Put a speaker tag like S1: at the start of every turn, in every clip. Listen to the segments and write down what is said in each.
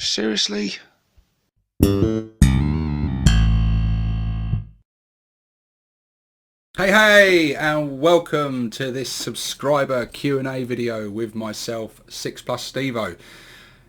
S1: Seriously?
S2: Hey, and welcome to this subscriber Q&A video with myself, 6 Plus Stevo.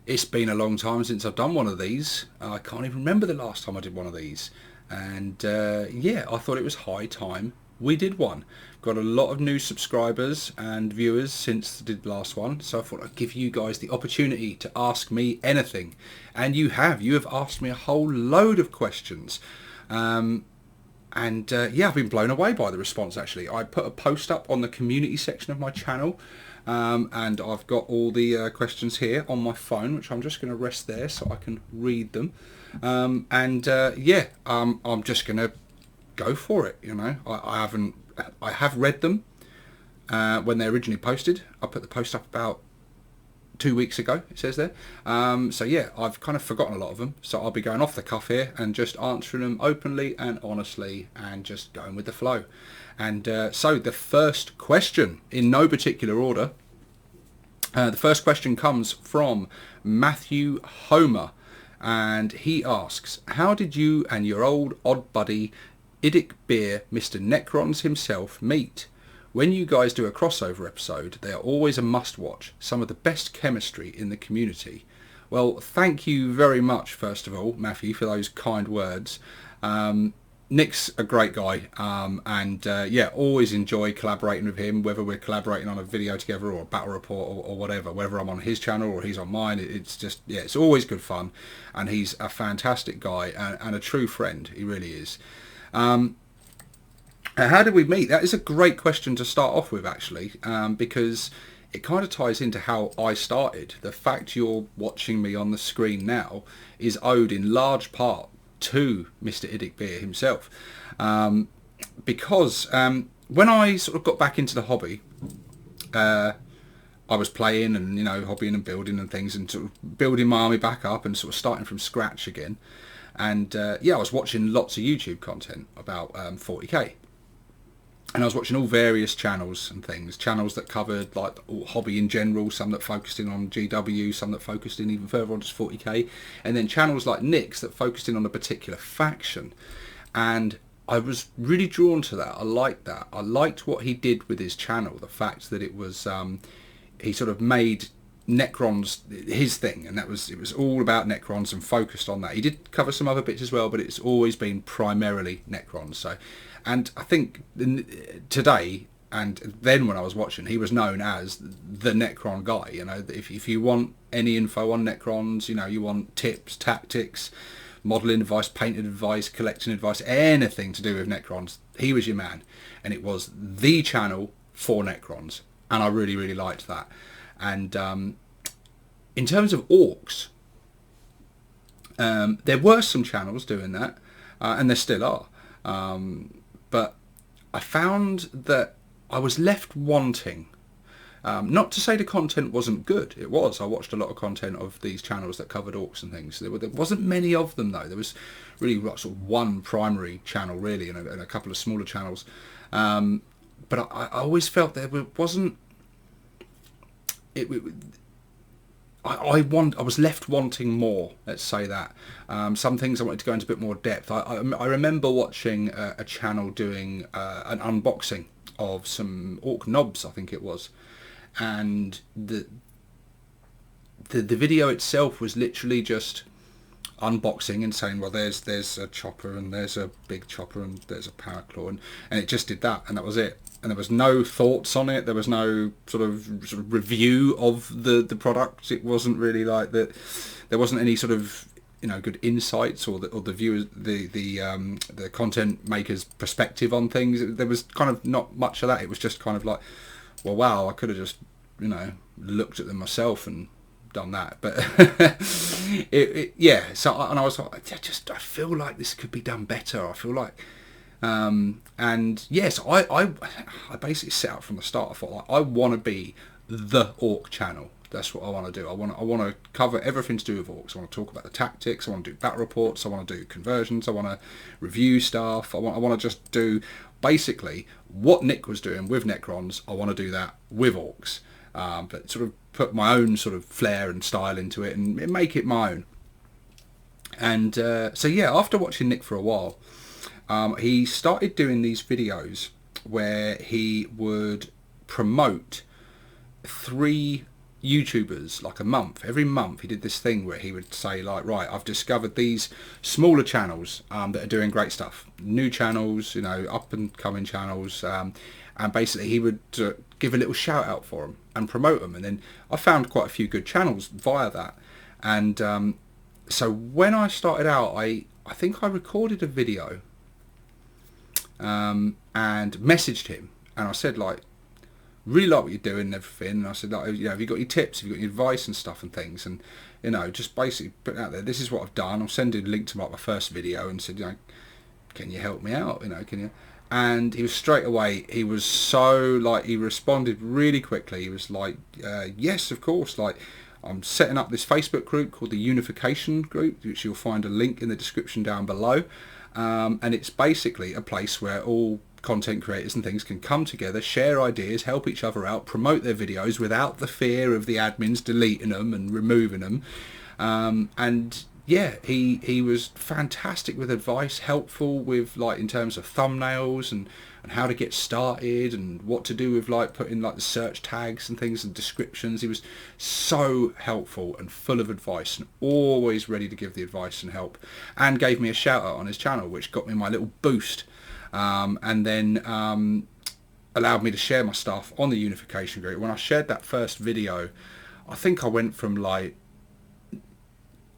S2: It's been a long time since I've done one of these. I can't even remember the last time I did one of these. And yeah, I thought it was high time we did one. Got a lot of new subscribers and viewers since I did the last one, so I thought I'd give you guys the opportunity to ask me anything. And you have asked me a whole load of questions. And yeah, I've been blown away by the response actually. I put a post up on the community section of my channel, and I've got all the questions here on my phone, which I'm just going to rest there so I can read them. Yeah, I'm just going to go for it. You know, I have read them when they originally posted. I put the post up about 2 weeks ago, it says there. So yeah, I've kind of forgotten a lot of them, so I'll be going off the cuff here and just answering them openly and honestly and just going with the flow. And so the first question, in no particular order, the first question comes from Matthew Homer, and he asks, how did you and your old odd buddy Idic Beer, Mr. Necrons himself, meet? When you guys do a crossover episode, they are always a must-watch. Some of the best chemistry in the community. Well, thank you very much, first of all, Matthew, for those kind words. Nick's a great guy, and yeah, always enjoy collaborating with him, whether we're collaborating on a video together or a battle report or whatever, whether I'm on his channel or he's on mine. It's just, yeah, it's always good fun, and he's a fantastic guy and a true friend. He really is. How did we meet? That is a great question to start off with, actually, because it kind of ties into how I started. The fact you're watching me on the screen now is owed in large part to Mr. Idic Beer himself, because when I sort of got back into the hobby, I was playing and, you know, hobbying and building and things, and sort of building my army back up and sort of starting from scratch again. And yeah, I was watching lots of YouTube content about 40k. And I was watching all various channels and things, channels that covered like hobby in general, some that focused in on GW, some that focused in even further on just 40k, and then channels like Nick's that focused in on a particular faction. And I was really drawn to that. I liked that. I liked what he did with his channel, the fact that it was, he sort of made Necrons his thing, and it was all about Necrons and focused on that. He did cover some other bits as well, but it's always been primarily Necrons. So, and I think today and then when I was watching, he was known as the Necron guy. You know, if you want any info on Necrons, you know, you want tips, tactics, modelling advice, painting advice, collecting advice, anything to do with Necrons, he was your man. And it was the channel for Necrons, and I really, really liked that. And in terms of Orcs, there were some channels doing that, and there still are. But I found that I was left wanting. Not to say the content wasn't good. It was. I watched a lot of content of these channels that covered Orcs and things. There wasn't many of them, though. There was really sort of one primary channel, really, and a couple of smaller channels. But I always felt there wasn't... I was left wanting more, let's say that. Some things I wanted to go into a bit more depth. I remember watching a channel doing an unboxing of some Orc knobs, I think it was, and the video itself was literally just unboxing and saying, well, there's a chopper and there's a big chopper and there's a power claw, and it just did that, and that was it. And there was no thoughts on it. There was no sort of review of the product. It wasn't really like that. There wasn't any sort of, you know, good insights or the viewers, the content makers' perspective on things. There was kind of not much of that. It was just kind of like, well, wow, I could have just, you know, looked at them myself and done that. But yeah. So and I was like, I feel like this could be done better. I feel like. And yes, I basically set out from the start. I thought, like, I want to be the Orc channel. That's what I want to do. I want to cover everything to do with Orcs. I want to talk about the tactics. I want to do battle reports. I want to do conversions. I want to review stuff. I want to just do basically what Nick was doing with Necrons. I want to do that with Orcs, but sort of put my own sort of flair and style into it and make it my own. And so yeah, after watching Nick for a while, he started doing these videos where he would promote 3 YouTubers like a month. Every month he did this thing where he would say like, right, I've discovered these smaller channels that are doing great stuff, new channels, you know, up and coming channels, and basically he would give a little shout out for them and promote them. And then I found quite a few good channels via that. And so when I started out, I think I recorded a video and messaged him, and I said like, really like what you're doing and everything. And I said, like, you know, have you got any tips? Have you got any advice and stuff and things? And, you know, just basically put it out there. This is what I've done. I'll send a link to my first video and said, you know, can you help me out? You know, can you? And he was straight away, he was so, like, he responded really quickly. He was like, yes, of course. Like, I'm setting up this Facebook group called the Unification Group, which you'll find a link in the description down below. And it's basically a place where all content creators and things can come together, share ideas, help each other out, promote their videos without the fear of the admins deleting them and removing them. And yeah, he was fantastic with advice, helpful with, like, in terms of thumbnails and how to get started and what to do with, like, putting like the search tags and things and descriptions. He was so helpful and full of advice and always ready to give the advice and help, and gave me a shout out on his channel, which got me my little boost. And then allowed me to share my stuff on the Unification Group. When I shared that first video, I think I went from like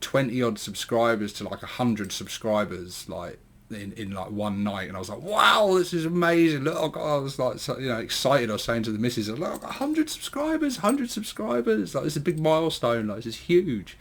S2: 20 odd subscribers to like 100 subscribers, like in like one night. And I was like, wow, this is amazing. Look, I was like, so, you know, excited. I was saying to the missus, look, I've got 100 subscribers, 100 subscribers. Like, this is a big milestone. Like, this is huge.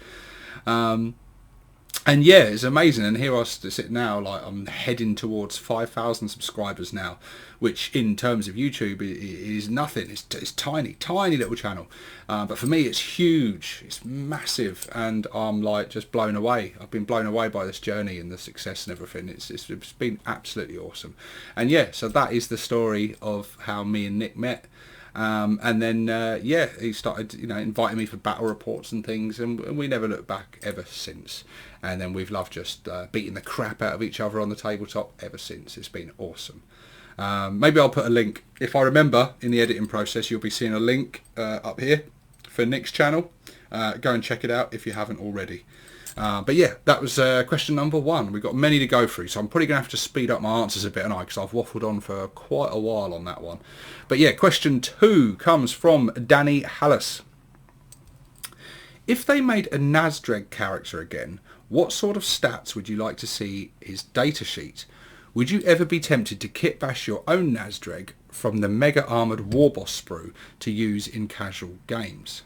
S2: And yeah, it's amazing. And here I sit now, like, I'm heading towards 5,000 subscribers now, which in terms of YouTube is nothing. It's tiny little channel. But for me, it's huge. It's massive. And I'm like just blown away. I've been blown away by this journey and the success and everything. It's been absolutely awesome. And yeah, so that is the story of how me and Nick met. And then yeah, he started, you know, inviting me for battle reports and things, and we never looked back ever since. And then we've loved just beating the crap out of each other on the tabletop ever since. It's been awesome. Maybe I'll put a link, if I remember, in the editing process. You'll be seeing a link up here for Nick's channel. Go and check it out if you haven't already. But yeah, that was question number 1. We've got many to go through, so I'm probably going to have to speed up my answers a bit, because I've waffled on for quite a while on that one. But yeah, question 2 comes from Danny Hallis. If they made a nazdrig character again, what sort of stats would you like to see his data sheet? Would you ever be tempted to kit bash your own nazdrig from the mega armoured warboss sprue to use in casual games?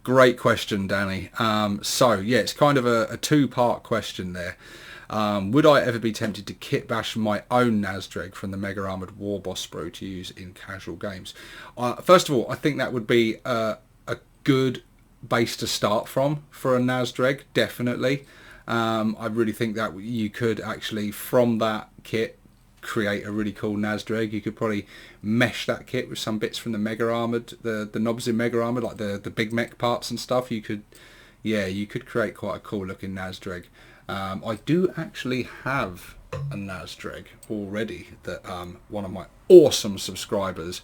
S2: Great question, Danny. So yeah, it's kind of a 2-part question there. Would I ever be tempted to kit bash my own nazdrig from the mega armoured warboss sprue to use in casual games? First of all, I think that would be a good base to start from for a nazdrig, definitely. I really think that you could actually, from that kit, create a really cool nazdrig. You could probably mesh that kit with some bits from the mega armored, the knobs in mega armored, like the big mech parts and stuff. You could create quite a cool looking nazdrig. I do actually have a nazdrig already that one of my awesome subscribers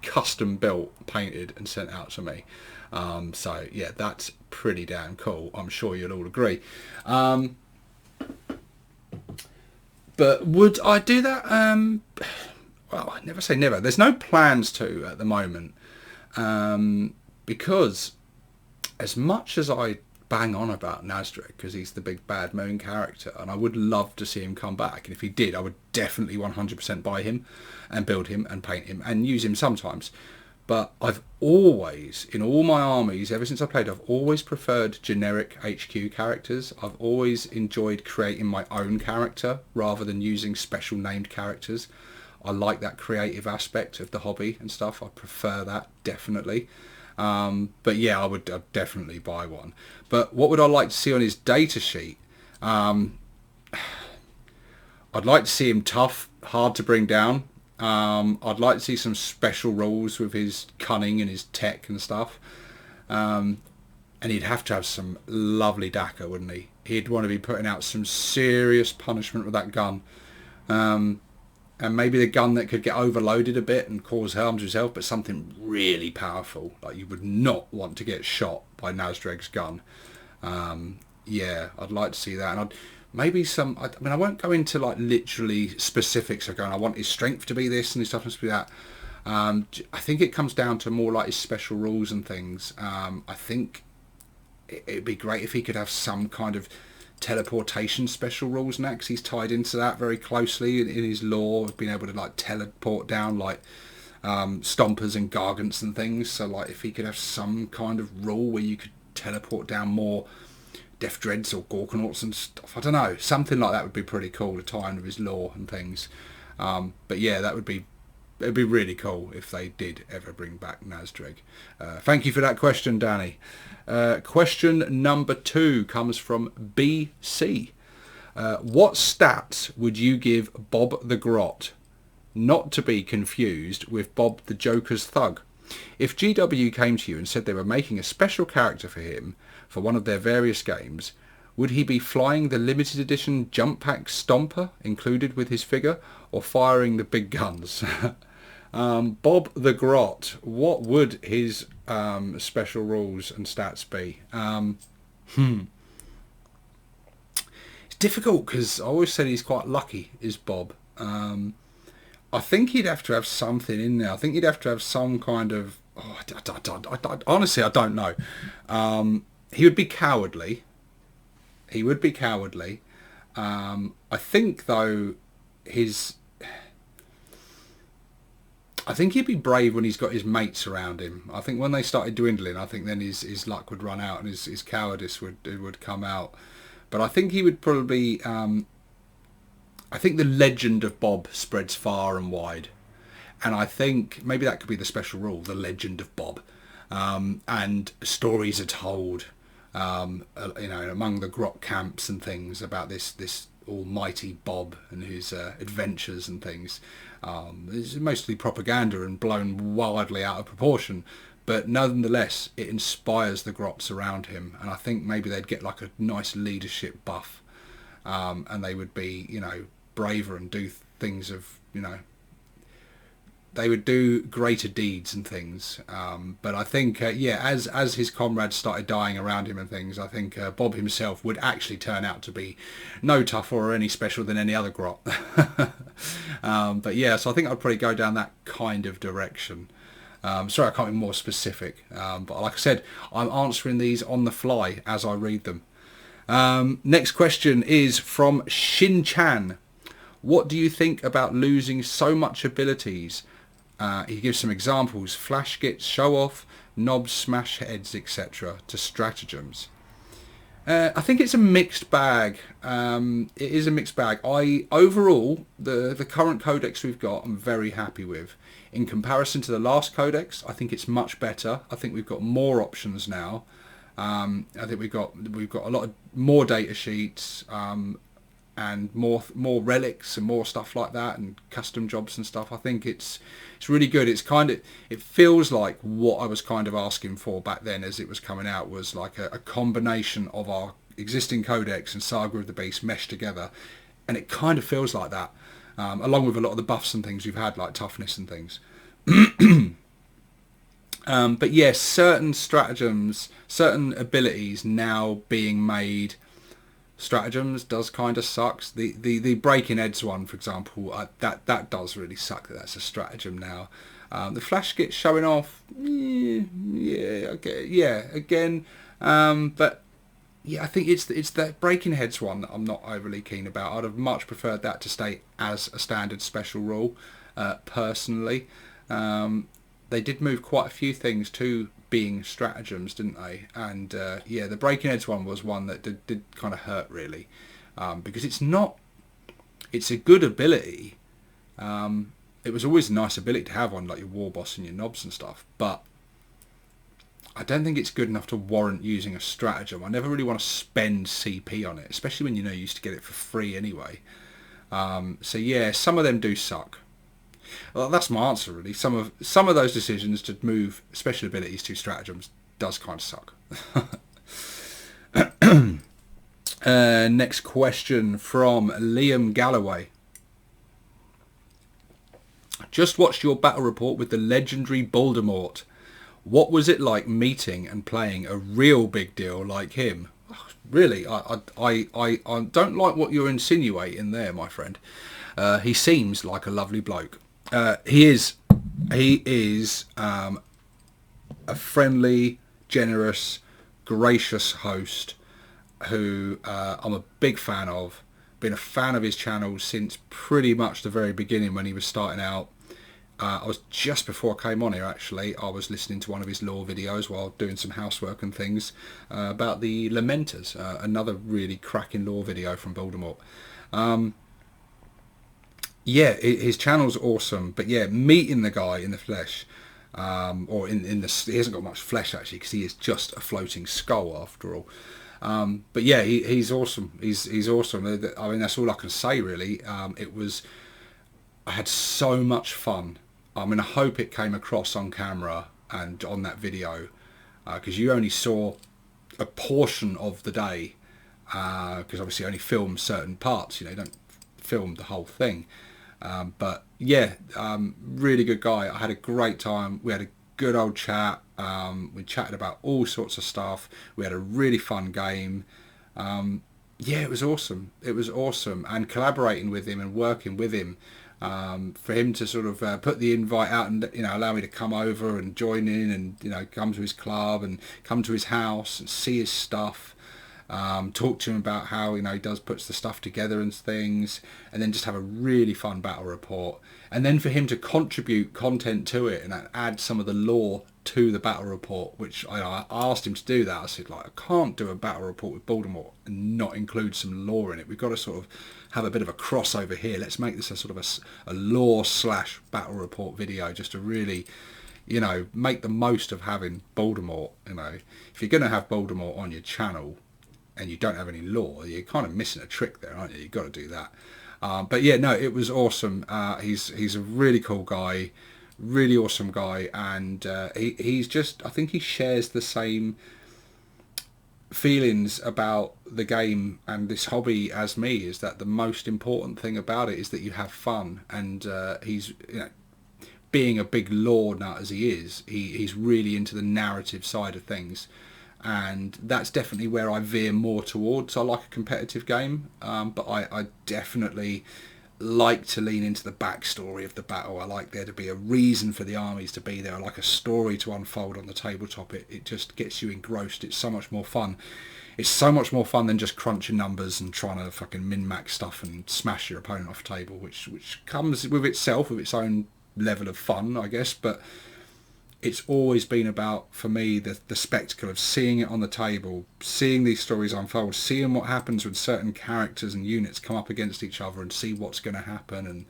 S2: custom built, painted and sent out to me. So yeah, that's pretty damn cool. I'm sure you'll all agree. But would I do that? Well, I never say never. There's no plans to at the moment, because as much as I bang on about nazdrig, because he's the big bad moon character, and I would love to see him come back, and if he did, I would definitely 100% buy him and build him and paint him and use him sometimes. But I've always, in all my armies, ever since I played, I've always preferred generic HQ characters. I've always enjoyed creating my own character rather than using special named characters. I like that creative aspect of the hobby and stuff. I prefer that, definitely. But yeah, I'd definitely buy one. But what would I like to see on his data sheet? I'd like to see him tough, hard to bring down. I'd like to see some special rules with his cunning and his tech and stuff. And he'd have to have some lovely daca, wouldn't he? He'd want to be putting out some serious punishment with that gun. And maybe the gun that could get overloaded a bit and cause harm to himself, but something really powerful. Like you would not want to get shot by Nazdrig's gun. Yeah, I'd like to see that. And I'd maybe some, I mean, I won't go into like literally specifics of going, I want his strength to be this and his toughness to be that. I think it comes down to more like his special rules and things. I think it'd be great if he could have some kind of teleportation special rules now, because he's tied into that very closely in his lore of being able to like teleport down like stompers and gargants and things. So like if he could have some kind of rule where you could teleport down more Death Dreads or Gorkanauts and stuff, I don't know, something like that would be pretty cool to tie in with his lore and things. But yeah, it'd be really cool if they did ever bring back Nazdrig. Thank you for that question, Danny. Question number 2 comes from BC. What stats would you give Bob the Grot, not to be confused with Bob the Joker's Thug? If GW came to you and said they were making a special character for him for one of their various games, would he be flying the limited edition jump pack Stomper included with his figure, or firing the big guns? Bob the Grot, what would his special rules and stats be? It's difficult because I always said he's quite lucky, is Bob. I think he'd have to have something in there. I think he'd have to have some kind of... honestly, I don't know. He would be cowardly. He would be cowardly. I think, though, I think he'd be brave when he's got his mates around him. I think when they started dwindling, I think then his luck would run out and his cowardice would come out. But I think he would probably... I think the legend of Bob spreads far and wide. And I think maybe that could be the special rule, the legend of Bob. And stories are told, among the grot camps and things about this almighty Bob and his adventures and things. It's mostly propaganda and blown wildly out of proportion, but nonetheless it inspires the grots around him, and I think maybe they'd get like a nice leadership buff, and they would be braver and do things of they would do greater deeds and things. But I think, as his comrades started dying around him and things, I think Bob himself would actually turn out to be no tougher or any special than any other grot. But yeah, so I think I'd probably go down that kind of direction. Sorry, I can't be more specific. But like I said, I'm answering these on the fly as I read them. Next question is from Shin Chan. What do you think about losing so much abilities? He gives some examples: flash gits, show off, knobs, smash heads, etc. to stratagems. I think it's a mixed bag. It is a mixed bag. Overall, the current codex we've got, I'm very happy with. In comparison to the last codex, I think it's much better. I think we've got more options now. I think we've got a lot of more data sheets. And more relics and more stuff like that, and custom jobs and stuff. I think it's really good. It feels like what I was kind of asking for back then as it was coming out was like a combination of our existing codex and Saga of the Beast meshed together, and it kind of feels like that, along with a lot of the buffs and things you've had, like toughness and things. But yes, certain stratagems, certain abilities now being made stratagems does kind of sucks. The breaking heads one, for example, that does really suck that that's a stratagem now. The flash gets showing off, again, but yeah, I think it's the breaking heads one that I'm not overly keen about. I'd have much preferred that to stay as a standard special rule, personally. They did move quite a few things to being stratagems, didn't they? And the breaking heads one was one that did kind of hurt, really, because it's a good ability. It was always a nice ability to have on like your war boss and your knobs and stuff, but I don't think it's good enough to warrant using a stratagem. I never really want to spend CP on it, especially when you used to get it for free anyway. So yeah, some of them do suck. Well, that's my answer, really. Some of those decisions to move special abilities to stratagems does kind of suck. Next question from Liam Galloway. Just watched your battle report with the legendary Voldemort. What was it like meeting and playing a real big deal like him? Really, I don't like what you're insinuating there, my friend. He seems like a lovely bloke. He is a friendly, generous, gracious host who I'm a big fan of. Been a fan of his channel since pretty much the very beginning when he was starting out. I was just before I came on here, actually. I was listening to one of his lore videos while doing some housework and things about the Lamenters, another really cracking lore video from Voldemort. Yeah, his channel's awesome, but yeah, meeting the guy in the flesh, or in the, he hasn't got much flesh actually, because he is just a floating skull after all. But yeah, he's awesome. He's awesome. I mean, that's all I can say really. I had so much fun. I mean, I hope it came across on camera and on that video, because you only saw a portion of the day, because obviously I only film certain parts, you don't film the whole thing. But yeah, really good guy. I had a great time. We had a good old chat. We chatted about all sorts of stuff. We had a really fun game. Yeah, it was awesome. It was awesome. And collaborating with him and working with him, for him to sort of put the invite out and allow me to come over and join in and come to his club and come to his house and see his stuff. Talk to him about how he puts the stuff together and things, and then just have a really fun battle report, and then for him to contribute content to it and add some of the lore to the battle report, which I asked him to do that. I said, I can't do a battle report with Voldemort and not include some lore in it. We've got to sort of have a bit of a crossover here. Let's make this a sort of a lore / battle report video, just to really make the most of having Voldemort. If you're going to have Voldemort on your channel and you don't have any lore, you're kind of missing a trick there, aren't you? You've got to do that. But yeah, no, it was awesome. He's a really cool guy, really awesome guy, and he's just, I think he shares the same feelings about the game and this hobby as me, is that the most important thing about it is that you have fun. And he's being a big lore nut as he is, he's really into the narrative side of things. And that's definitely where I veer more towards. I like a competitive game, but I definitely like to lean into the backstory of the battle. I like there to be a reason for the armies to be there. I like a story to unfold on the tabletop. It just gets you engrossed. It's so much more fun. It's so much more fun than just crunching numbers and trying to fucking min-max stuff and smash your opponent off the table, which comes with itself, with its own level of fun, I guess. But it's always been about, for me, the spectacle of seeing it on the table, seeing these stories unfold, seeing what happens when certain characters and units come up against each other and see what's going to happen. And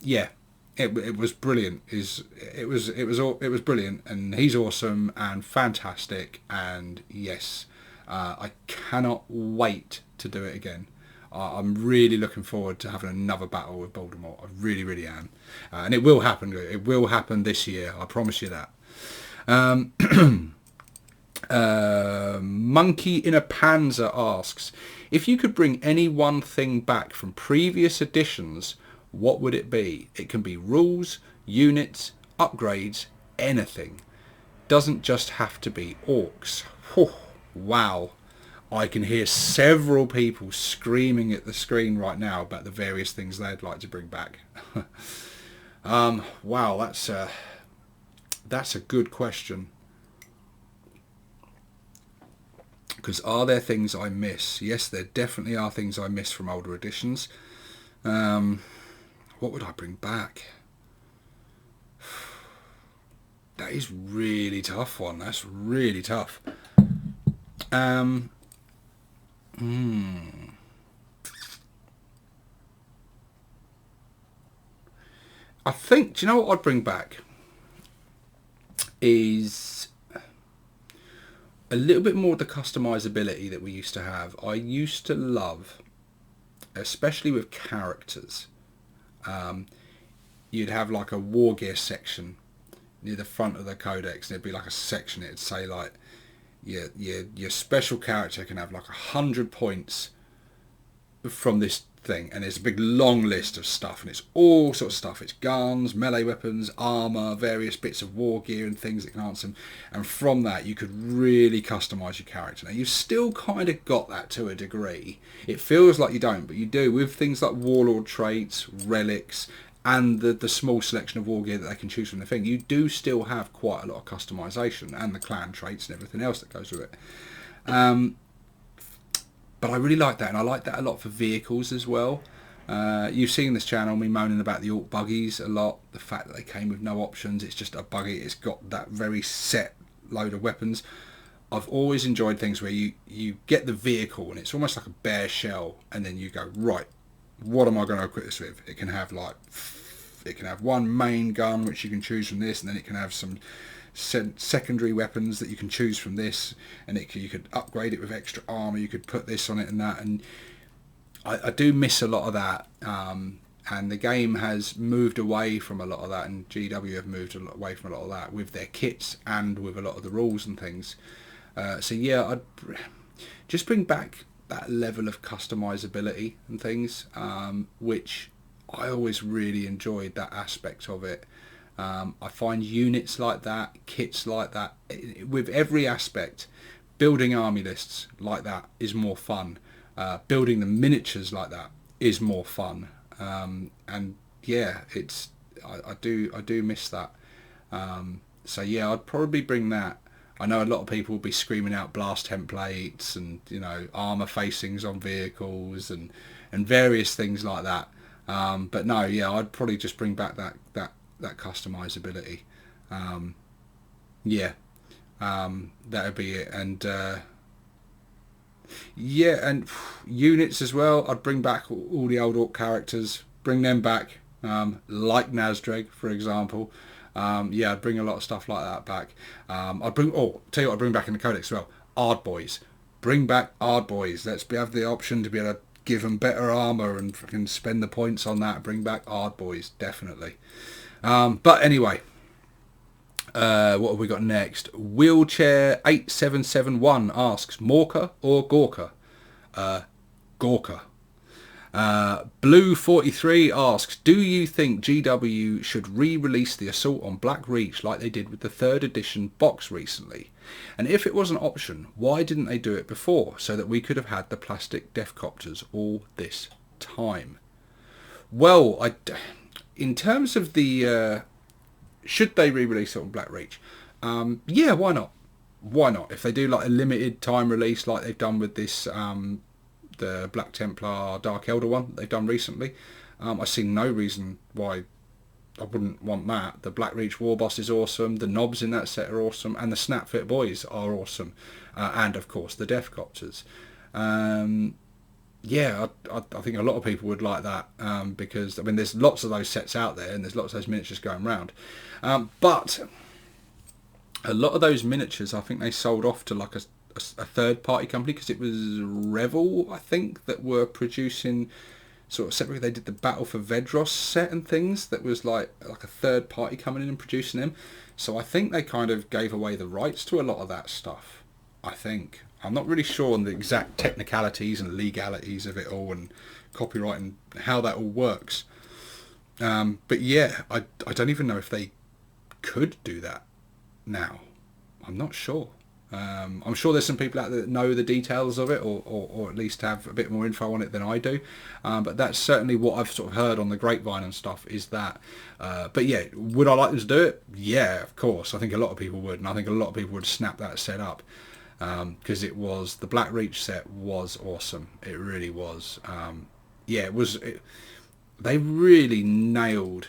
S2: yeah, it was brilliant. It was brilliant, and he's awesome and fantastic. And yes, I cannot wait to do it again. I'm really looking forward to having another battle with Voldemort. I really, really am. And it will happen. It will happen this year. I promise you that. Monkey in a Panzer asks, if you could bring any one thing back from previous editions, what would it be? It can be rules, units, upgrades, anything. Doesn't just have to be orcs. Whew, wow. I can hear several people screaming at the screen right now about the various things they'd like to bring back. Wow, that's a good question. Because are there things I miss? Yes, there definitely are things I miss from older editions. What would I bring back? That is really tough one. That's really tough. I think, do you know what I'd bring back? Is a little bit more of the customizability that we used to have. I used to love, especially with characters, you'd have like a war gear section near the front of the codex. There'd be like a section, it'd say like your special character can have like 100 points from this thing, and there's a big long list of stuff, and it's all sorts of stuff. It's guns, melee weapons, armor, various bits of war gear and things that can answer them, and from that you could really customize your character. Now you've still kind of got that to a degree. It feels like you don't, but you do with things like warlord traits, relics, and the small selection of war gear that they can choose from the thing. You do still have quite a lot of customization, and the clan traits and everything else that goes with it. But I really like that, and I like that a lot for vehicles as well. You've seen this channel me moaning about the Orc buggies a lot. The fact that they came with no options, it's just a buggy. It's got that very set load of weapons. I've always enjoyed things where you get the vehicle and it's almost like a bare shell, and then you go, right, what am I going to equip this with? It can have one main gun which you can choose from this, and then it can have some secondary weapons that you can choose from this, and you could upgrade it with extra armor. You could put this on it and that, and I do miss a lot of that, and the game has moved away from a lot of that, and GW have moved away from a lot of that with their kits and with a lot of the rules and things. So yeah, I'd just bring back that level of customizability and things, which I always really enjoyed that aspect of it. I find units like that, kits like that, with every aspect, building army lists like that is more fun. Building the miniatures like that is more fun. And yeah, I do miss that. So yeah, I'd probably bring that. I know a lot of people will be screaming out blast templates and armor facings on vehicles and various things like that. But no, yeah, I'd probably just bring back that customizability. That would be it. And and units as well. I'd bring back all the old Orc characters, bring them back, like Nazdrig, for example. I'd bring a lot of stuff like that back. I'd bring, tell you what I'd bring back in the Codex as well, Ard Boys. Bring back Ard Boys. Let's have the option to be able to give them better armor and fucking spend the points on that. Bring back Ard Boys, definitely. But anyway, what have we got next? Wheelchair 8771 asks, Morka or Gorka? Gorka. Blue 43 asks, do you think GW should re-release the assault on Black Reach like they did with the 3rd edition box recently? And if it was an option, why didn't they do it before, so that we could have had the plastic Deathcopters all this time? Well, in terms of the should they re-release it on Black Reach, yeah, why not? If they do like a limited time release like they've done with this the Black Templar Dark Elder one that they've done recently, I see no reason why I wouldn't want that. The Black Reach War Boss is awesome, the knobs in that set are awesome, and the Snapfit Boys are awesome, and of course the Deathcopters. Yeah, I think a lot of people would like that, because I mean there's lots of those sets out there and there's lots of those miniatures going around, but a lot of those miniatures I think they sold off to like a third party company, because it was Revel, I think, that were producing sort of separately. They did the Battle for Vedros set and things, that was like a third party coming in and producing them. So I think they kind of gave away the rights to a lot of that stuff, I think. I'm not really sure on the exact technicalities and legalities of it all and copyright and how that all works. But yeah, I don't even know if they could do that now. I'm not sure. I'm sure there's some people out there that know the details of it, or at least have a bit more info on it than I do. But that's certainly what I've sort of heard on the grapevine and stuff, is that. But yeah, would I like them to do it? Yeah, of course. I think a lot of people would, and I think a lot of people would snap that set up. Because the Black Reach set was awesome. It really was. They really nailed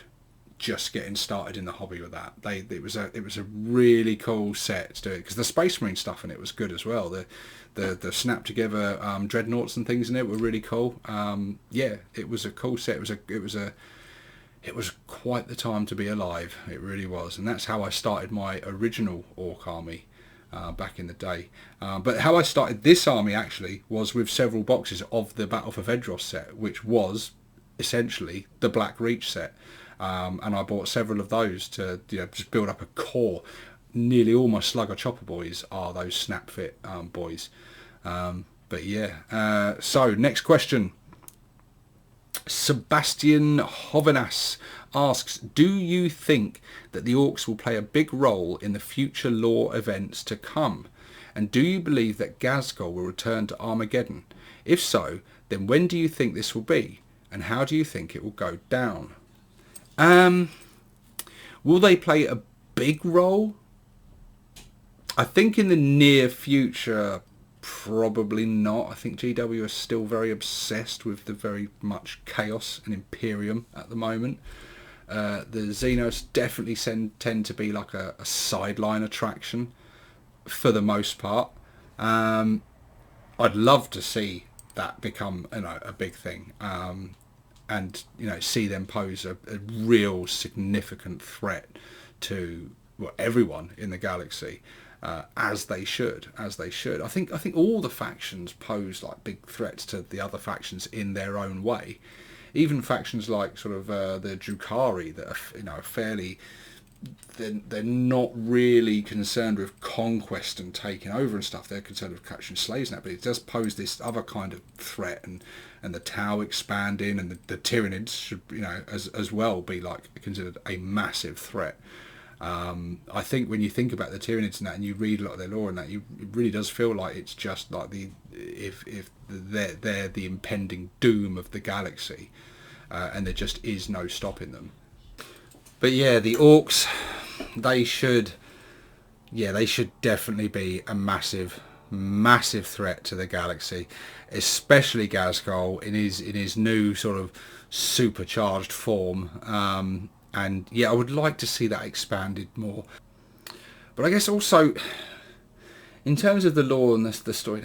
S2: just getting started in the hobby with that. It was a really cool set to do it, because the Space Marine stuff in it was good as well. The snap together dreadnoughts and things in it were really cool. It was a cool set. It was quite the time to be alive. It really was, and that's how I started my original Orc army. Back in the day. But how I started this army actually was with several boxes of the Battle for Vedros set, which was essentially the Black Reach set. And I bought several of those to just build up a core. nearly all my Slugger Chopper boys are those snap fit boys. But yeah, so next question. Sebastian Hovenas asks, do you think that the Orcs will play a big role in the future lore events to come? And do you believe that Ghazghkull will return to Armageddon? If so, then when do you think this will be? And how do you think it will go down? Will they play a big role? I think in the near future, probably not. I think GW are still very obsessed with the very much Chaos and Imperium at the moment. The Xenos definitely tend to be like a sideline attraction for the most part. I'd love to see that become a big thing, and see them pose a real significant threat to everyone in the galaxy. As they should. I think all the factions pose like big threats to the other factions in their own way. Even factions like sort of the Drukhari that are fairly. They're not really concerned with conquest and taking over and stuff. They're concerned with capturing slaves and that. But it does pose this other kind of threat, and the Tau expanding, and the Tyranids should as well be like considered a massive threat. I think when you think about the Tyranids and that, and you read a lot of their lore and that, it really does feel like it's just like if they're the impending doom of the galaxy, and there just is no stopping them. But yeah, the Orcs, they should definitely be a massive threat to the galaxy, especially Ghazghkull in his new sort of supercharged form. And yeah, I would like to see that expanded more. But I guess also, in terms of the lore and the story,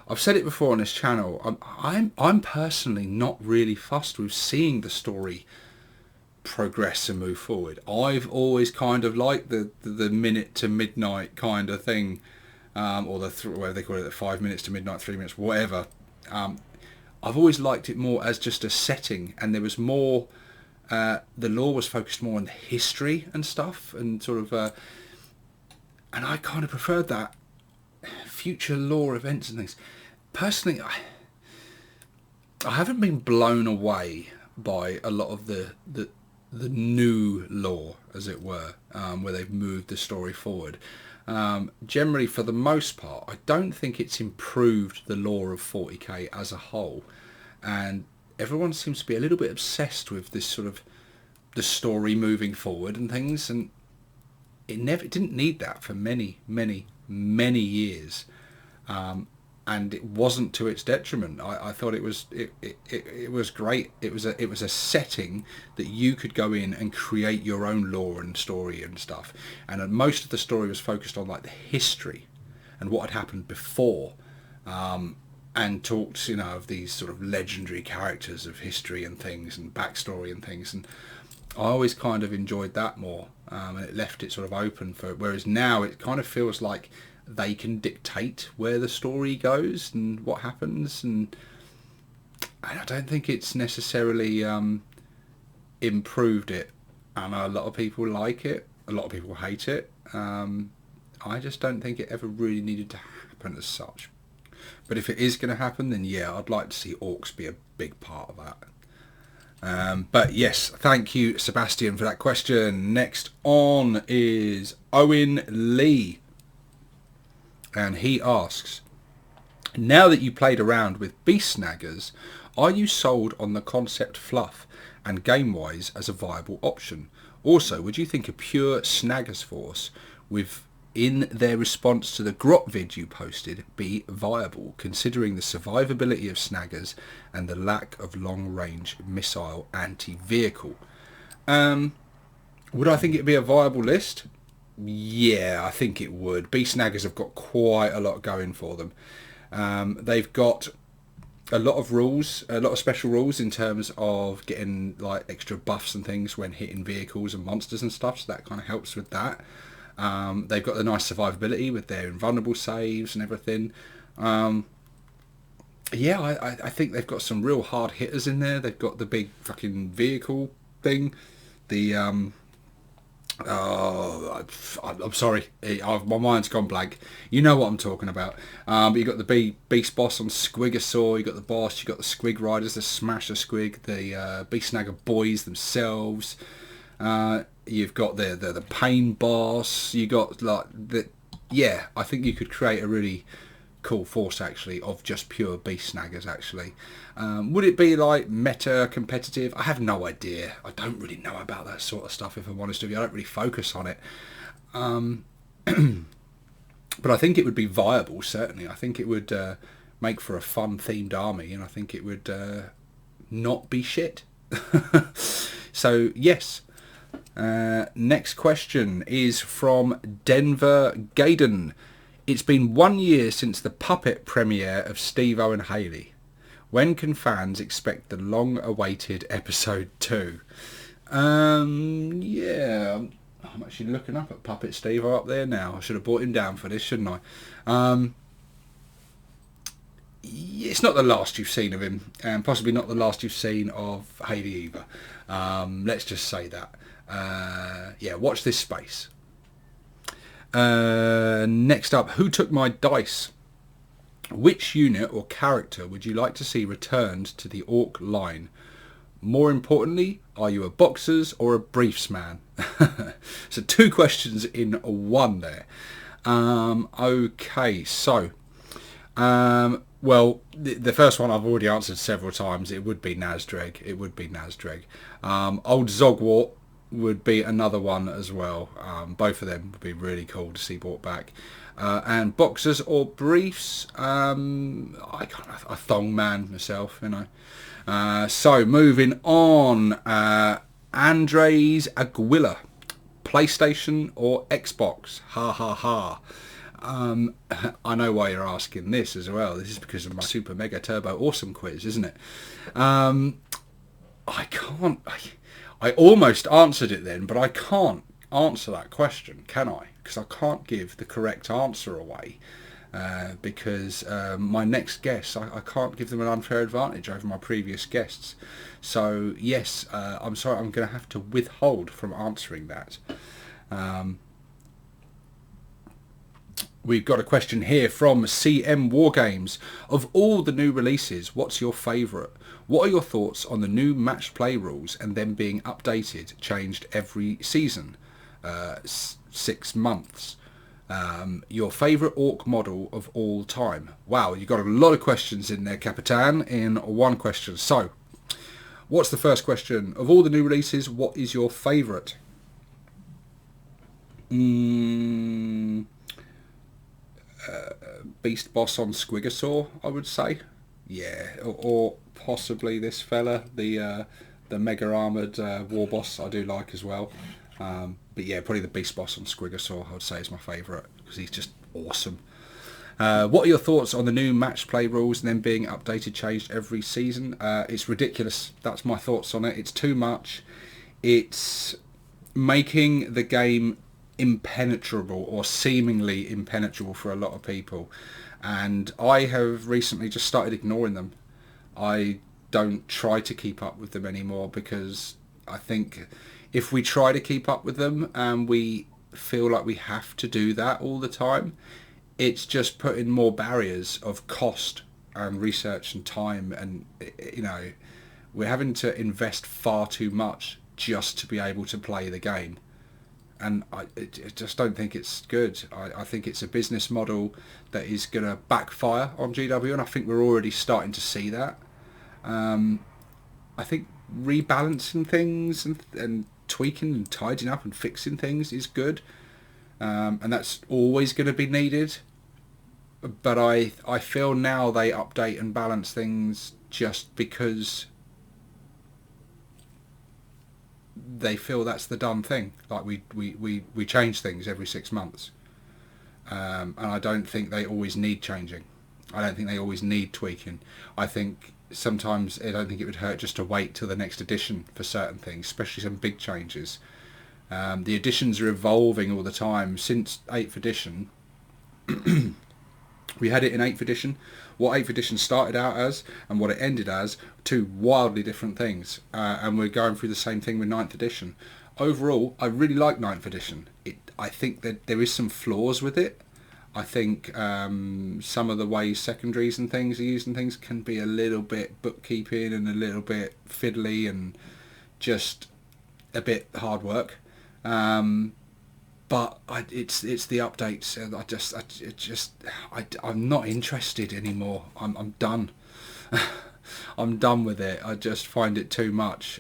S2: I've said it before on this channel. I'm personally not really fussed with seeing the story progress and move forward. I've always kind of liked the minute to midnight kind of thing, or whatever they call it, the 5 minutes to midnight, 3 minutes, whatever. I've always liked it more as just a setting, and there was more. The lore was focused more on the history and stuff, and sort of, and I kind of preferred that future lore events and things. Personally, I haven't been blown away by a lot of the new lore, as it were, where they've moved the story forward. Generally, for the most part, I don't think it's improved the lore of 40k as a whole, and everyone seems to be a little bit obsessed with this sort of the story moving forward and things, and it didn't need that for many years, and it wasn't to its detriment. I thought it was great. It was a setting that you could go in and create your own lore and story and stuff, and most of the story was focused on like the history and what had happened before. And talked, of these sort of legendary characters of history and things, and backstory and things, and I always kind of enjoyed that more, and it left it sort of open for. Whereas now it kind of feels like they can dictate where the story goes and what happens, and I don't think it's necessarily improved it. And a lot of people like it, a lot of people hate it. I just don't think it ever really needed to happen as such. But if it is going to happen, then yeah, I'd like to see Orcs be a big part of that. But yes, thank you, Sebastian, for that question. Next on is Owen Lee. And he asks, now that you played around with Beast Snaggers, are you sold on the concept fluff and game-wise as a viable option? Also, would you think a pure Snaggers force within their response to the Grot vid you posted be viable, considering the survivability of Snaggers and the lack of long-range missile anti-vehicle? Would I think it'd be a viable list? Yeah, I think it would. Beast Snaggers have got quite a lot going for them. They've got a lot of rules, a lot of special rules in terms of getting like extra buffs and things when hitting vehicles and monsters and stuff, so that kind of helps with that. They've got the nice survivability with their invulnerable saves and everything. Yeah, I think they've got some real hard hitters in there. They've got the big fucking vehicle thing, the Oh, I'm sorry. My mind's gone blank. You know what I'm talking about. But you got the beast boss on Squigosaur. You got the boss. You got the Squig Riders, the Smasher Squig, the Beast Snagger boys themselves. You've got the pain boss. You got like the yeah. I think you could create a really cool force actually of just pure beast snaggers actually. Would it be like meta competitive? I have no idea. I don't really know about that sort of stuff, if I'm honest with you. I don't really focus on it. But I think it would be viable, certainly. I think it would make for a fun themed army, and I think it would not be shit. So yes. Next question is from Denver Gaydon. It's been 1 year since the puppet premiere of Stevo and Haley. When can fans expect the long-awaited episode 2? Yeah, I'm actually looking up at Puppet Stevo up there now. I should have brought him down for this, shouldn't I? It's not the last you've seen of him, and possibly not the last you've seen of Haley either. Let's just say that. Yeah, watch this space. Next up, who took my dice? Which unit or character would you like to see returned to the Orc line? More importantly, are you a boxers or a briefs man? So 2 questions in one there. Okay, so well, the first one I've already answered several times. It would be nazdrig. It would be nazdrig. Old Zogwart would be another one as well. Both of them would be really cool to see brought back. And boxers or briefs, I can't. A thong man myself, you know. So moving on, Andres Aguilar, PlayStation or Xbox? Ha ha ha. I know why you're asking this as well. This is because of my Super Mega Turbo Awesome quiz, isn't it? I can't. I almost answered it then, but I can't answer that question, can I? Because I can't give the correct answer away. Because my next guest, I can't give them an unfair advantage over my previous guests. So yes, I'm sorry, I'm going to have to withhold from answering that. We've got a question here from CM Wargames. Of all the new releases, what's your favourite? What are your thoughts on the new match play rules and them being updated, changed every season? 6 months. Your favourite Orc model of all time? Wow, you've got a lot of questions in there, Capitan, in one question. So, what's the first question? Of all the new releases, what is your favourite? Beast Boss on Squigosaur, I would say. Yeah, or possibly this fella, the Mega Armoured War Boss, I do like as well. But yeah, probably the Beast Boss on Squigosaur, I would say, is my favourite, because he's just awesome. What are your thoughts on the new match play rules and then being updated, changed every season? It's ridiculous. That's my thoughts on it. It's too much. It's making the game impenetrable, or seemingly impenetrable for a lot of people. And I have recently just started ignoring them. I don't try to keep up with them anymore, because I think if we try to keep up with them and we feel like we have to do that all the time, it's just putting more barriers of cost and research and time, and you know, we're having to invest far too much just to be able to play the game. And I just don't think it's good. I think it's a business model that is going to backfire on GW, and I think we're already starting to see that. I think rebalancing things and tweaking and tidying up and fixing things is good, and that's always going to be needed. But I feel now they update and balance things just because they feel that's the done thing. Like we change things every 6 months, and I don't think they always need changing. I don't think they always need tweaking. I think sometimes I don't think it would hurt just to wait till the next edition for certain things, especially some big changes. The editions are evolving all the time. Since 8th edition, We had it in 8th edition. What 8th edition started out as and what it ended as, two wildly different things. And we're going through the same thing with 9th edition. Overall, I really like 9th edition. I think that there is some flaws with it. I think some of the ways secondaries and things are used and things can be a little bit bookkeeping and a little bit fiddly and just a bit hard work. But it's the updates. I'm not interested anymore. I'm done. I'm done with it. I just find it too much.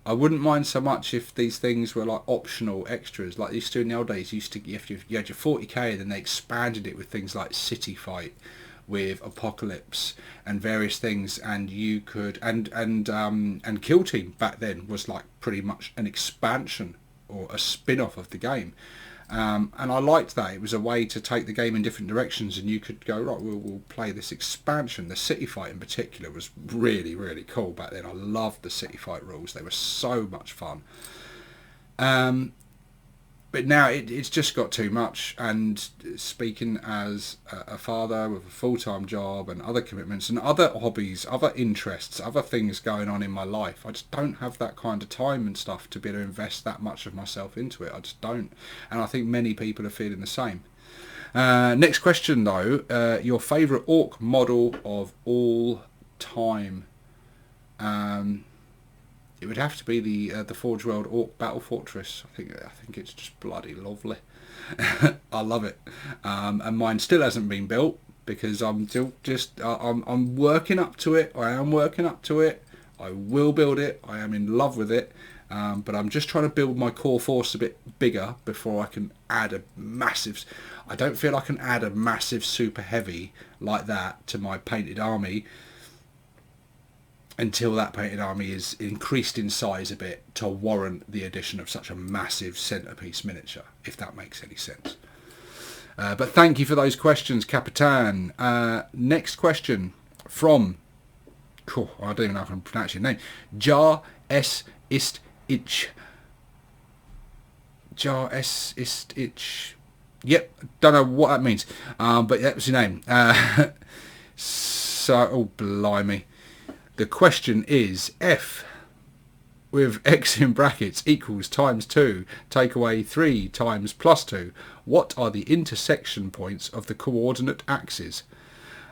S2: I wouldn't mind so much if these things were like optional extras, like they used to do in the old days. You had your 40k, and then they expanded it with things like City Fight, with Apocalypse and various things, and you could and Kill Team back then was like pretty much an expansion or a spin-off of the game. And I liked that. It was a way to take the game in different directions, and you could go, right, we'll play this expansion. The City Fight in particular was really, really cool back then. I loved the City Fight rules. They were so much fun. But now it's just got too much, and speaking as a father with a full-time job and other commitments and other hobbies, other interests, other things going on in my life, I just don't have that kind of time and stuff to be able to invest that much of myself into it. I just don't. And I think many people are feeling the same. Next question though, your favourite orc model of all time? It would have to be the Forge World Orc Battle Fortress. I think it's just bloody lovely. I love it, and mine still hasn't been built because I'm still I'm working up to it. I am working up to it. I will build it. I am in love with it, but I'm just trying to build my core force a bit bigger before I can add a massive. I don't feel I can add a massive super heavy like that to my painted army until that painted army is increased in size a bit to warrant the addition of such a massive centerpiece miniature, if that makes any sense. But thank you for those questions, Capitan. Next question from, I don't even know if I can pronounce your name, Jar S. Ist Ich. Jar S. Ist Ich. Yep, don't know what that means, but that was your name. Oh blimey. The question is, F with X in brackets equals times 2, take away 3 times plus 2. What are the intersection points of the coordinate axes?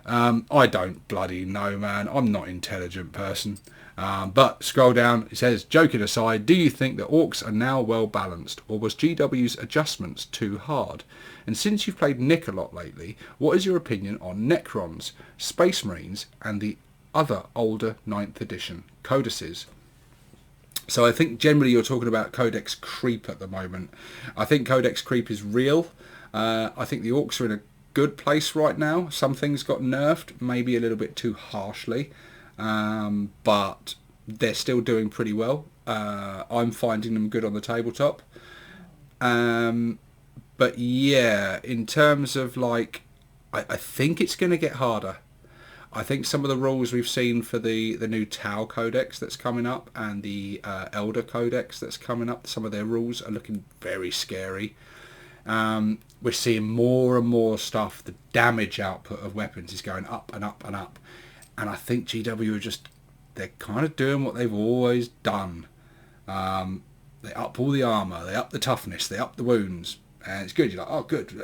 S2: I don't bloody know, man. I'm not an intelligent person. But scroll down, it says, joking aside, do you think that orcs are now well balanced, or was GW's adjustments too hard? And since you've played Nick a lot lately, what is your opinion on Necrons, Space Marines, and the other older 9th edition codices? So I think generally you're talking about codex creep at the moment. I think codex creep is real. I think the orcs are in a good place right now. Some things got nerfed, maybe a little bit too harshly, but they're still doing pretty well. I'm finding them good on the tabletop. But yeah, in terms of like, I think it's going to get harder. I think some of the rules we've seen for the new Tau Codex that's coming up and the Elder Codex that's coming up, some of their rules are looking very scary. We're seeing more and more stuff. The damage output of weapons is going up and up and up. And I think GW are they're kind of doing what they've always done. They up all the armour, they up the toughness, they up the wounds. And it's good. You're like, oh, good.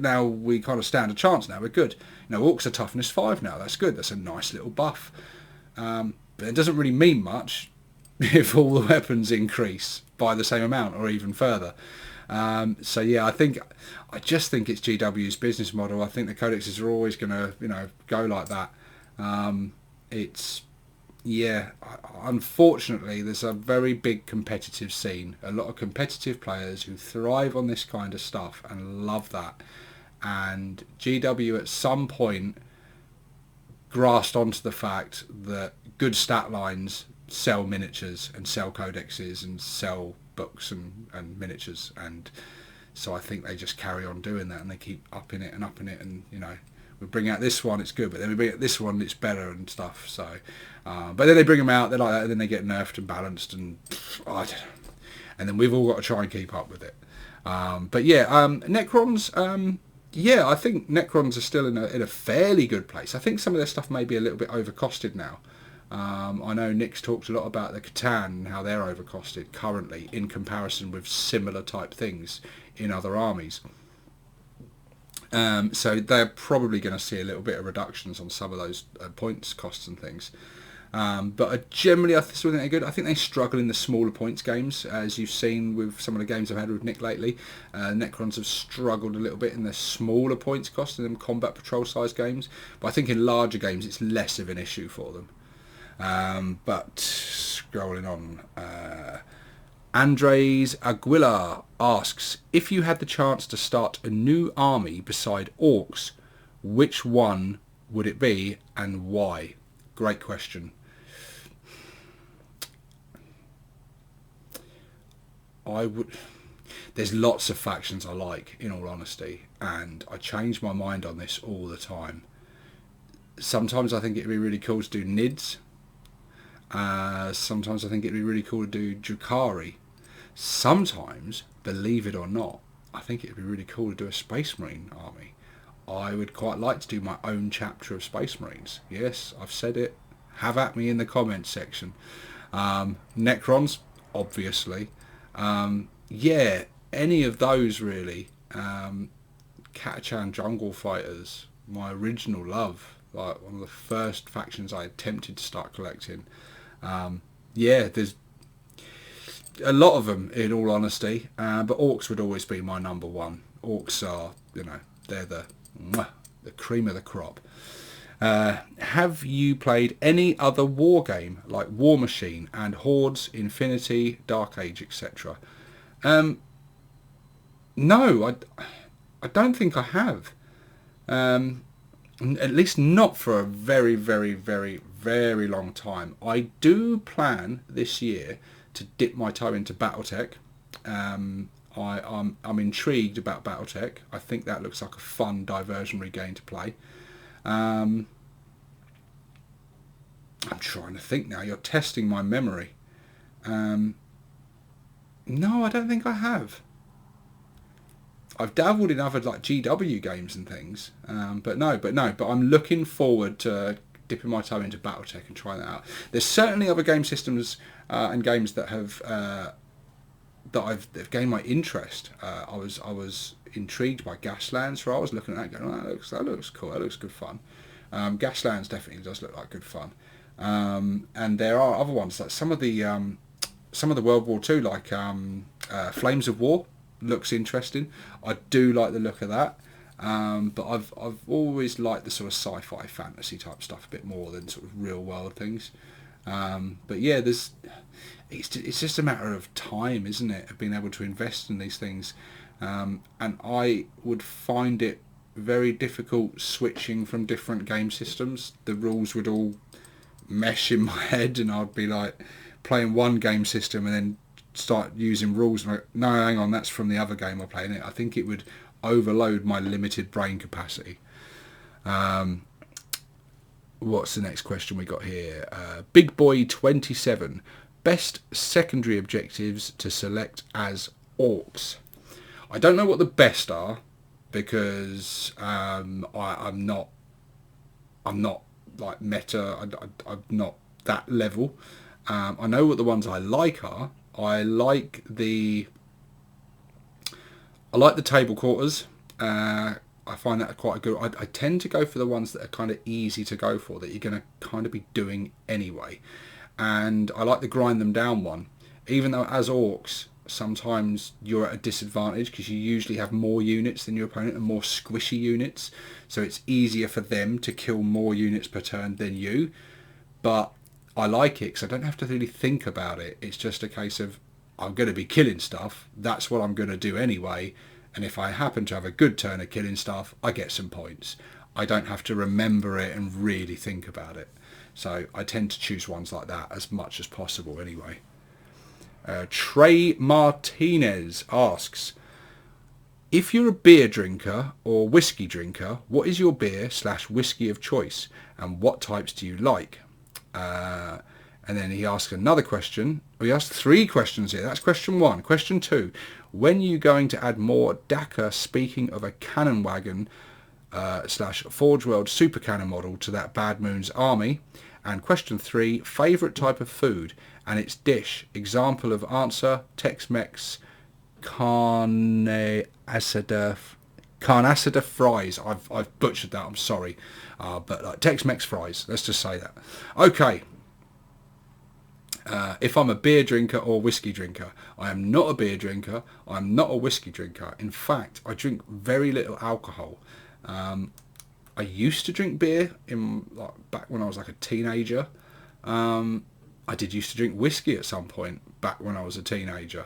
S2: Now we kind of stand a chance now. We're good. Orcs are toughness 5 now. That's good. That's a nice little buff. But it doesn't really mean much if all the weapons increase by the same amount or even further. So yeah, I just think it's GW's business model. I think the codexes are always going to, go like that. Unfortunately, there's a very big competitive scene. A lot of competitive players who thrive on this kind of stuff and love that. And GW at some point grasped onto the fact that good stat lines sell miniatures and sell codexes and sell books and miniatures. And so I think they just carry on doing that, and they keep upping it. And, we bring out this one, it's good, but then we bring out this one, it's better and stuff. So, but then they bring them out, they're like that, and then they get nerfed and balanced, and I don't know. And then we've all got to try and keep up with it. But yeah, Necrons, Yeah, I think Necrons are still in a fairly good place. I think some of their stuff may be a little bit overcosted now. I know Nick's talked a lot about the catan and how they're overcosted currently in comparison with similar type things in other armies. So they're probably going to see a little bit of reductions on some of those points costs and things. But generally, I still think they're good. I think they struggle in the smaller points games, as you've seen with some of the games I've had with Nick lately. Necrons have struggled a little bit in the smaller points cost in them combat patrol size games. But I think in larger games, it's less of an issue for them. But scrolling on, Andres Aguilar asks, if you had the chance to start a new army beside Orcs, which one would it be and why? Great question. There's lots of factions I like, in all honesty, and I change my mind on this all the time. Sometimes I think it'd be really cool to do Nids. Sometimes I think it'd be really cool to do Drukhari. Sometimes, believe it or not, I think it'd be really cool to do a Space Marine army. I would quite like to do my own chapter of Space Marines. Yes, I've said it. Have at me in the comments section. Necrons, obviously. Yeah, any of those really. Catan Jungle Fighters, my original love. Like one of the first factions I attempted to start collecting. Yeah, there's a lot of them, in all honesty. But Orcs would always be my number one. Orcs are, they're the cream of the crop. Have you played any other war game like War Machine and Hordes, Infinity, Dark Age, etc.? No, I don't think I have. At least not for a very, very, very, very long time. I do plan this year to dip my toe into BattleTech. I'm intrigued about BattleTech. I think that looks like a fun diversionary game to play. I'm trying to think now. You're testing my memory. No, I don't think I have. I've dabbled in other like GW games and things, but I'm looking forward to dipping my toe into BattleTech and trying that out. There's certainly other game systems and games that have they've gained my interest. I was intrigued by Gaslands, so I was looking at that going, oh, that looks cool, that looks good fun. Gaslands definitely does look like good fun. And there are other ones like some of the World War II, like Flames of War, looks interesting. I do like the look of that. But I've always liked the sort of sci-fi fantasy type stuff a bit more than sort of real world things. But yeah, it's just a matter of time, isn't it, of being able to invest in these things. And I would find it very difficult switching from different game systems. The rules would all mesh in my head, and I'd be like playing one game system and then start using rules and like, no, hang on, that's from the other game I'm playing. I think it would overload my limited brain capacity. What's the next question we got here? Big Boy 27. Best secondary objectives to select as Orcs. I don't know what the best are because I'm not like meta. I'm not that level. I know what the ones I like are. I like the table quarters. I find that quite good. I tend to go for the ones that are kind of easy to go for, that you're going to kind of be doing anyway. And I like the grind them down one, even though as Orcs sometimes you're at a disadvantage because you usually have more units than your opponent and more squishy units, so it's easier for them to kill more units per turn than you. But I like it because I don't have to really think about it. It's just a case of I'm going to be killing stuff. That's what I'm going to do anyway. And if I happen to have a good turn of killing stuff, I get some points. I don't have to remember it and really think about it. So I tend to choose ones like that as much as possible anyway. Trey Martinez asks, if you're a beer drinker or whiskey drinker, what is your beer/whiskey of choice and what types do you like? And then he asks another question. He asked 3 questions here. That's question 1. Question 2. When you going to add more daca, speaking of a cannon wagon slash Forge World super cannon model to that Bad Moon's army? And question 3, favourite type of food and its dish. Example of answer, Tex-Mex carne asada fries. I've butchered that, I'm sorry. But Tex-Mex fries, let's just say that. Okay. If I'm a beer drinker or whiskey drinker. I am not a beer drinker. I'm not a whiskey drinker. In fact, I drink very little alcohol. I used to drink beer back when I was like a teenager. I did used to drink whiskey at some point back when I was a teenager.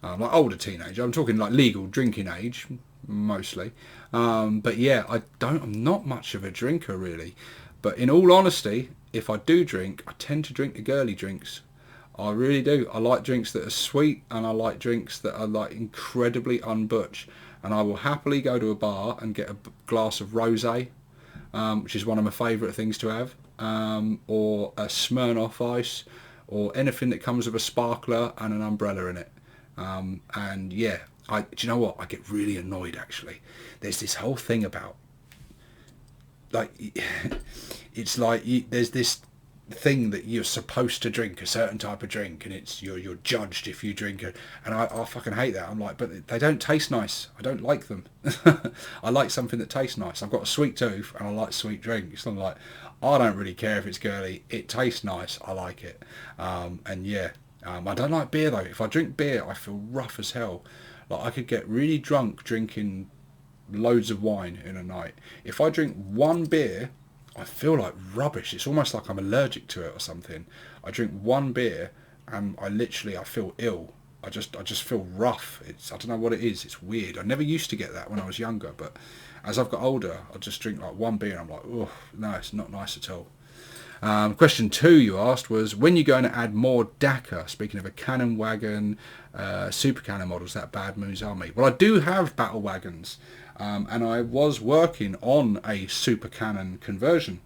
S2: Like older teenager. I'm talking like legal drinking age mostly. But yeah, I'm not much of a drinker really. But in all honesty, if I do drink, I tend to drink the girly drinks. I really do. I like drinks that are sweet, and I like drinks that are like incredibly unbutch. And I will happily go to a bar and get a glass of rosé, which is one of my favourite things to have, or a Smirnoff Ice, or anything that comes with a sparkler and an umbrella in it. And yeah, do you know what? I get really annoyed actually. There's this whole thing about, like, it's like there's this thing that you're supposed to drink a certain type of drink, and it's you're judged if you drink it, and I fucking hate that. I'm like, but they don't taste nice. I don't like them. I like something that tastes nice. I've got a sweet tooth and I like sweet drinks. I'm like, I don't really care if it's girly. It tastes nice. I like it. And yeah, I don't like beer though. If I drink beer, I feel rough as hell. Like I could get really drunk drinking loads of wine in a night. If I drink one beer, I feel like rubbish. It's almost like I'm allergic to it or something. I drink one beer and I feel ill. I just feel rough. I don't know what it is. It's weird. I never used to get that when I was younger, but as I've got older, I just drink like one beer and I'm like, oh no, it's not nice at all. Question 2 you asked was, when you're going to add more daca, speaking of a cannon wagon, super cannon models, that Bad Moon's army. Well, I do have battle wagons. And I was working on a super cannon conversion,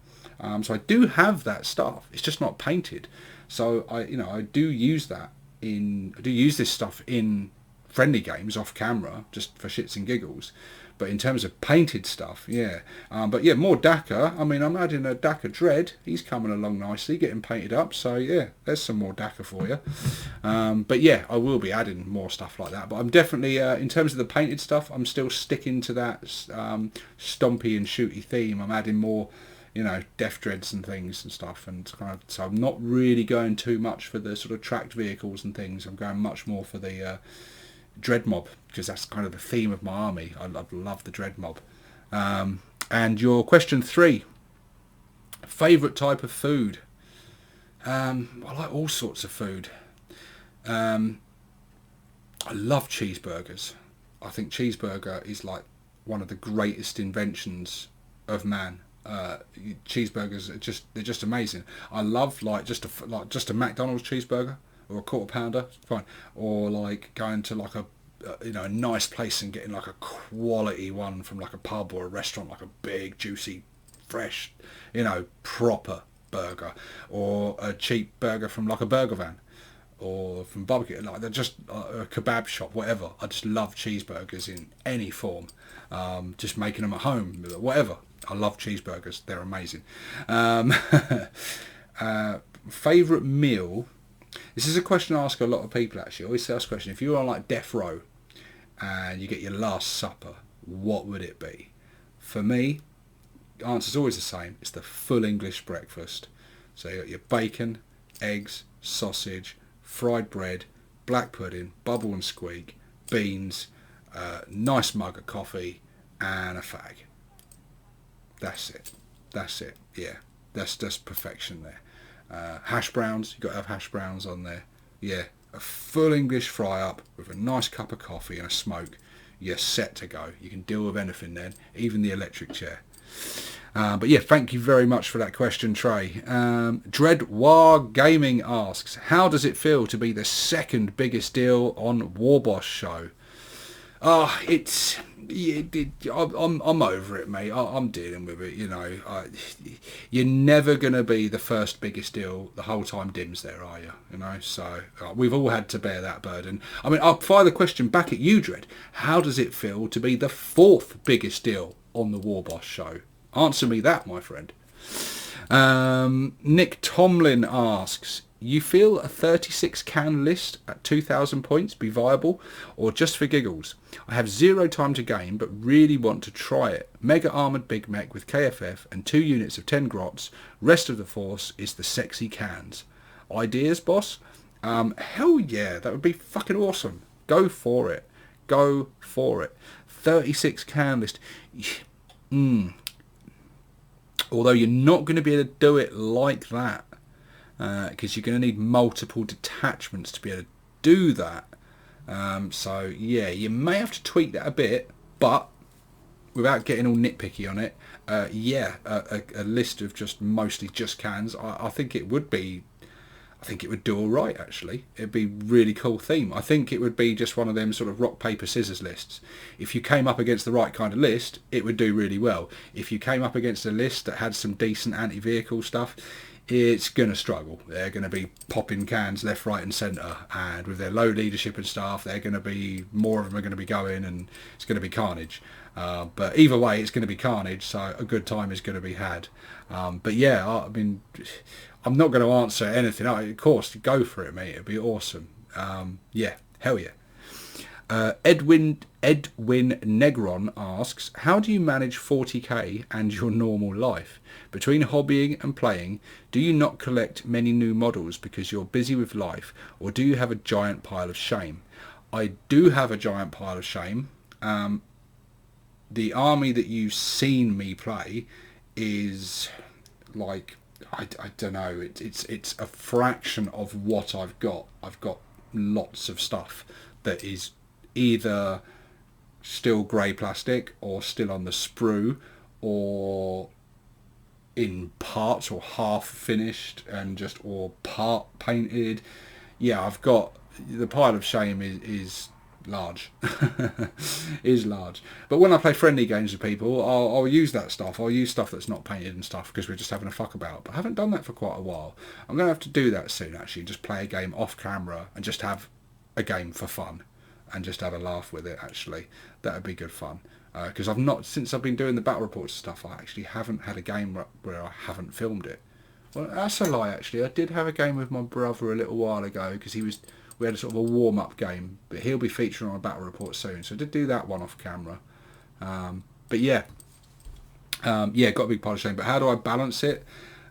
S2: so I do have that stuff. It's just not painted. So I do use this stuff in friendly games off camera, just for shits and giggles. But in terms of painted stuff, yeah. But yeah, more daca. I mean, I'm adding a daca dread. He's coming along nicely, getting painted up. So yeah, there's some more daca for you. But yeah, I will be adding more stuff like that. But I'm definitely, in terms of the painted stuff, I'm still sticking to that stompy and shooty theme. I'm adding more, death dreads and things and stuff. And so I'm not really going too much for the sort of tracked vehicles and things. I'm going much more for the dread mob, because that's kind of the theme of my army. I love the dread mob. And your question 3, favourite type of food. I like all sorts of food. I love cheeseburgers. I think cheeseburger is like one of the greatest inventions of man. Cheeseburgers they're just amazing. I love just a McDonald's cheeseburger, or a quarter pounder, fine. Or like going to like a nice place and getting like a quality one from like a pub or a restaurant, like a big, juicy, fresh, proper burger, or a cheap burger from like a burger van, or from barbecue, like they're just a kebab shop, whatever. I just love cheeseburgers in any form. Just making them at home, whatever. I love cheeseburgers. They're amazing. Favourite meal. This is a question I ask a lot of people actually. I always ask a question. If you were on like death row and you get your last supper, what would it be? For me, the answer's always the same. It's the full English breakfast. So you got your bacon, eggs, sausage, fried bread, black pudding, bubble and squeak, beans, nice mug of coffee, and a fag. That's it. Yeah, that's perfection there. Hash browns, you've got to have hash browns on there. Yeah, a full English fry up with a nice cup of coffee and a smoke. You're set to go. You can deal with anything then, even the electric chair. But yeah, thank you very much for that question, Trey. Dreadwar Gaming asks, how does it feel to be the second biggest deal on Warboss show? Oh, I'm over it, mate. I'm dealing with it. You know, you're never gonna be the first biggest deal the whole time Dim's there, are you? You know, so we've all had to bear that burden. I mean, I'll fire the question back at you, Dread. How does it feel to be the fourth biggest deal on the War Boss show? Answer me that, my friend. Nick Tomlin asks, you feel a 36 can list at 2,000 points be viable, or just for giggles? I have 0 time to game, but really want to try it. Mega armoured big mech with KFF and 2 units of 10 grots. Rest of the force is the sexy cans. Ideas, boss? Hell yeah, that would be fucking awesome. Go for it. Go for it. 36 can list. Although you're not going to be able to do it like that, because you're going to need multiple detachments to be able to do that. So yeah, you may have to tweak that a bit, but without getting all nitpicky on it, yeah, a list of just mostly just cans, I think it would be, I think it would do all right, actually. It'd be a really cool theme. I think it would be just one of them sort of rock, paper, scissors lists. If you came up against the right kind of list, it would do really well. If you came up against a list that had some decent anti-vehicle stuff, it's going to struggle. They're going to be popping cans left, right and centre, and with their low leadership and staff, they're going to be, more of them are going to be going, and it's going to be carnage. But either way, it's going to be carnage, so a good time is going to be had. But yeah, I mean, I'm not going to answer anything. Of course, go for it, mate. It'd be awesome. Yeah, hell yeah. Edwin Negron asks, how do you manage 40k and your normal life? Between hobbying and playing, do you not collect many new models because you're busy with life, or do you have a giant pile of shame? I do have a giant pile of shame. The army that you've seen me play is like, I don't know, it's a fraction of what I've got. I've got lots of stuff that is either still grey plastic or still on the sprue or in parts or half finished and just, or part painted. Yeah, I've got, the pile of shame is large. Is large. But when I play friendly games with people, I'll use that stuff. I'll use stuff that's not painted and stuff because we're just having a fuck about. But I haven't done that for quite a while. I'm going to have to do that soon, actually. Just play a game off camera and just have a game for fun and just have a laugh with it, actually. That would be good fun. Because I've not, since I've been doing the battle reports and stuff, I actually haven't had a game where I haven't filmed it. Well, that's a lie, actually. I did have a game with my brother a little while ago because we had a sort of a warm-up game, but he'll be featuring on a battle report soon. So I did do that one off camera. But yeah, got a big pile of shame. But how do I balance it?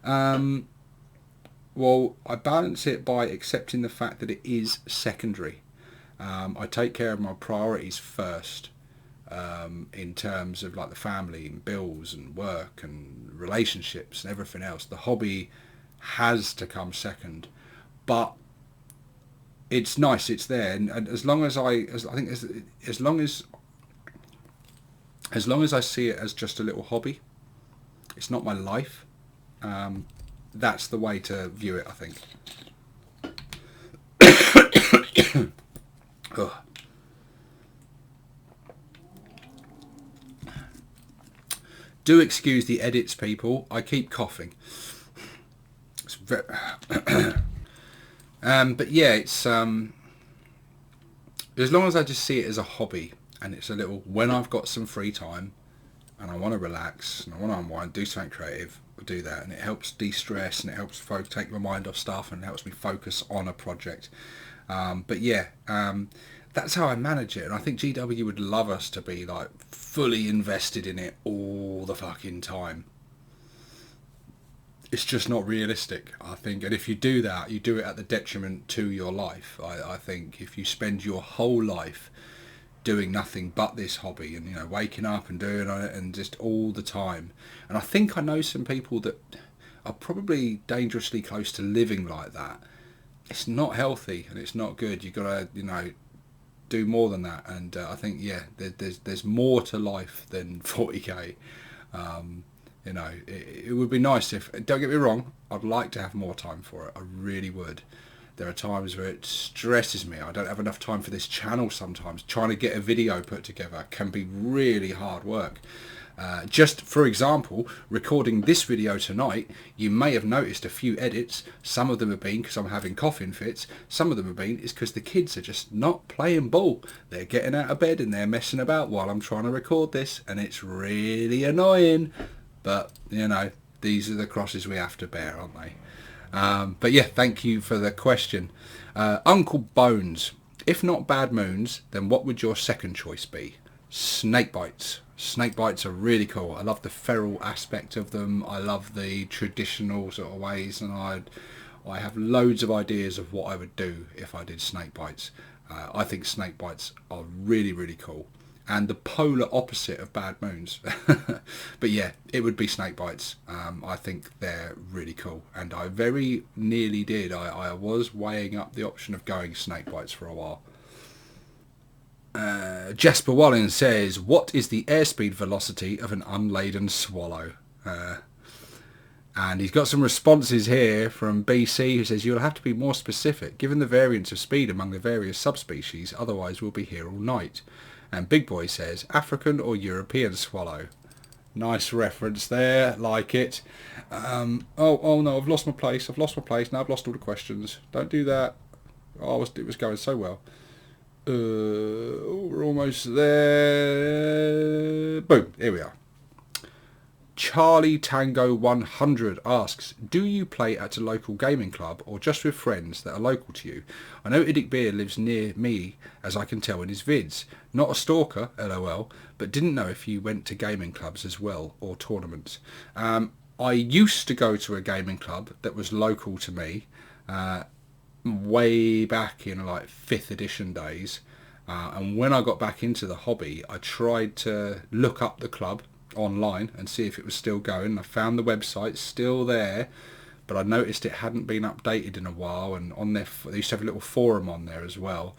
S2: Well, I balance it by accepting the fact that it is secondary. I take care of my priorities first, in terms of like the family and bills and work and relationships and everything else. The hobby has to come second, but it's nice, it's there, and as long as as long as I see it as just a little hobby, it's not my life. That's the way to view it, I think. Ugh. Do excuse the edits, people. I keep coughing. It's very but yeah, it's as long as I just see it as a hobby and it's a little, when I've got some free time and I want to relax and I want to unwind, do something creative, I'll do that, and it helps de-stress and it helps take my mind off stuff and it helps me focus on a project. But yeah, that's how I manage it, and I think GW would love us to be like fully invested in it all the fucking time. It's just not realistic, I think, and if you do that, you do it at the detriment to your life. I think if you spend your whole life doing nothing but this hobby and, you know, waking up and doing it and just all the time, and I think I know some people that are probably dangerously close to living like that. It's not healthy and it's not good. You've got to, you know, do more than that, and I think, yeah, there's more to life than 40k. You know, it would be nice if, don't get me wrong, I'd like to have more time for it, I really would, There are times where it stresses me. I don't have enough time for this channel sometimes. Trying to get a video put together can be really hard work. Just for example, recording this video tonight, you may have noticed a few edits. Some of them have been because I'm having coughing fits. Some of them have been is because the kids are just not playing ball. They're getting out of bed and they're messing about while I'm trying to record this, and it's really annoying. But, you know, these are the crosses we have to bear, aren't they? But yeah, thank you for the question. Uncle Bones, if not bad moons, then what would your second choice be? Snake bites. Snake bites are really cool. I love the feral aspect of them. I love the traditional sort of ways, and I have loads of ideas of what I would do if I did snake bites. I think snake bites are really, really cool, and the polar opposite of bad moons. But yeah, it would be snake bites. I think they're really cool, and I very nearly did. I was weighing up the option of going snake bites for a while. Jasper Wallen says, what is the airspeed velocity of an unladen swallow? And he's got some responses here from BC, who says, you'll have to be more specific, given the variance of speed among the various subspecies, otherwise we'll be here all night. And Big Boy says, African or European swallow. Nice reference there, like it. Oh no, I've lost my place, now I've lost all the questions. Don't do that. Oh, it was going so well. We're almost there. Boom, here we are. Charlie Tango 100 asks, do you play at a local gaming club or just with friends that are local to you? I know Idic Beer lives near me, as I can tell in his vids. Not a stalker, lol, but didn't know if you went to gaming clubs as well, or tournaments. I used to go to a gaming club that was local to me, way back in like 5th edition days, and when I got back into the hobby, I tried to look up the club online and see if it was still going. I found the website still there, but I noticed it hadn't been updated in a while, and on there they used to have a little forum on there as well.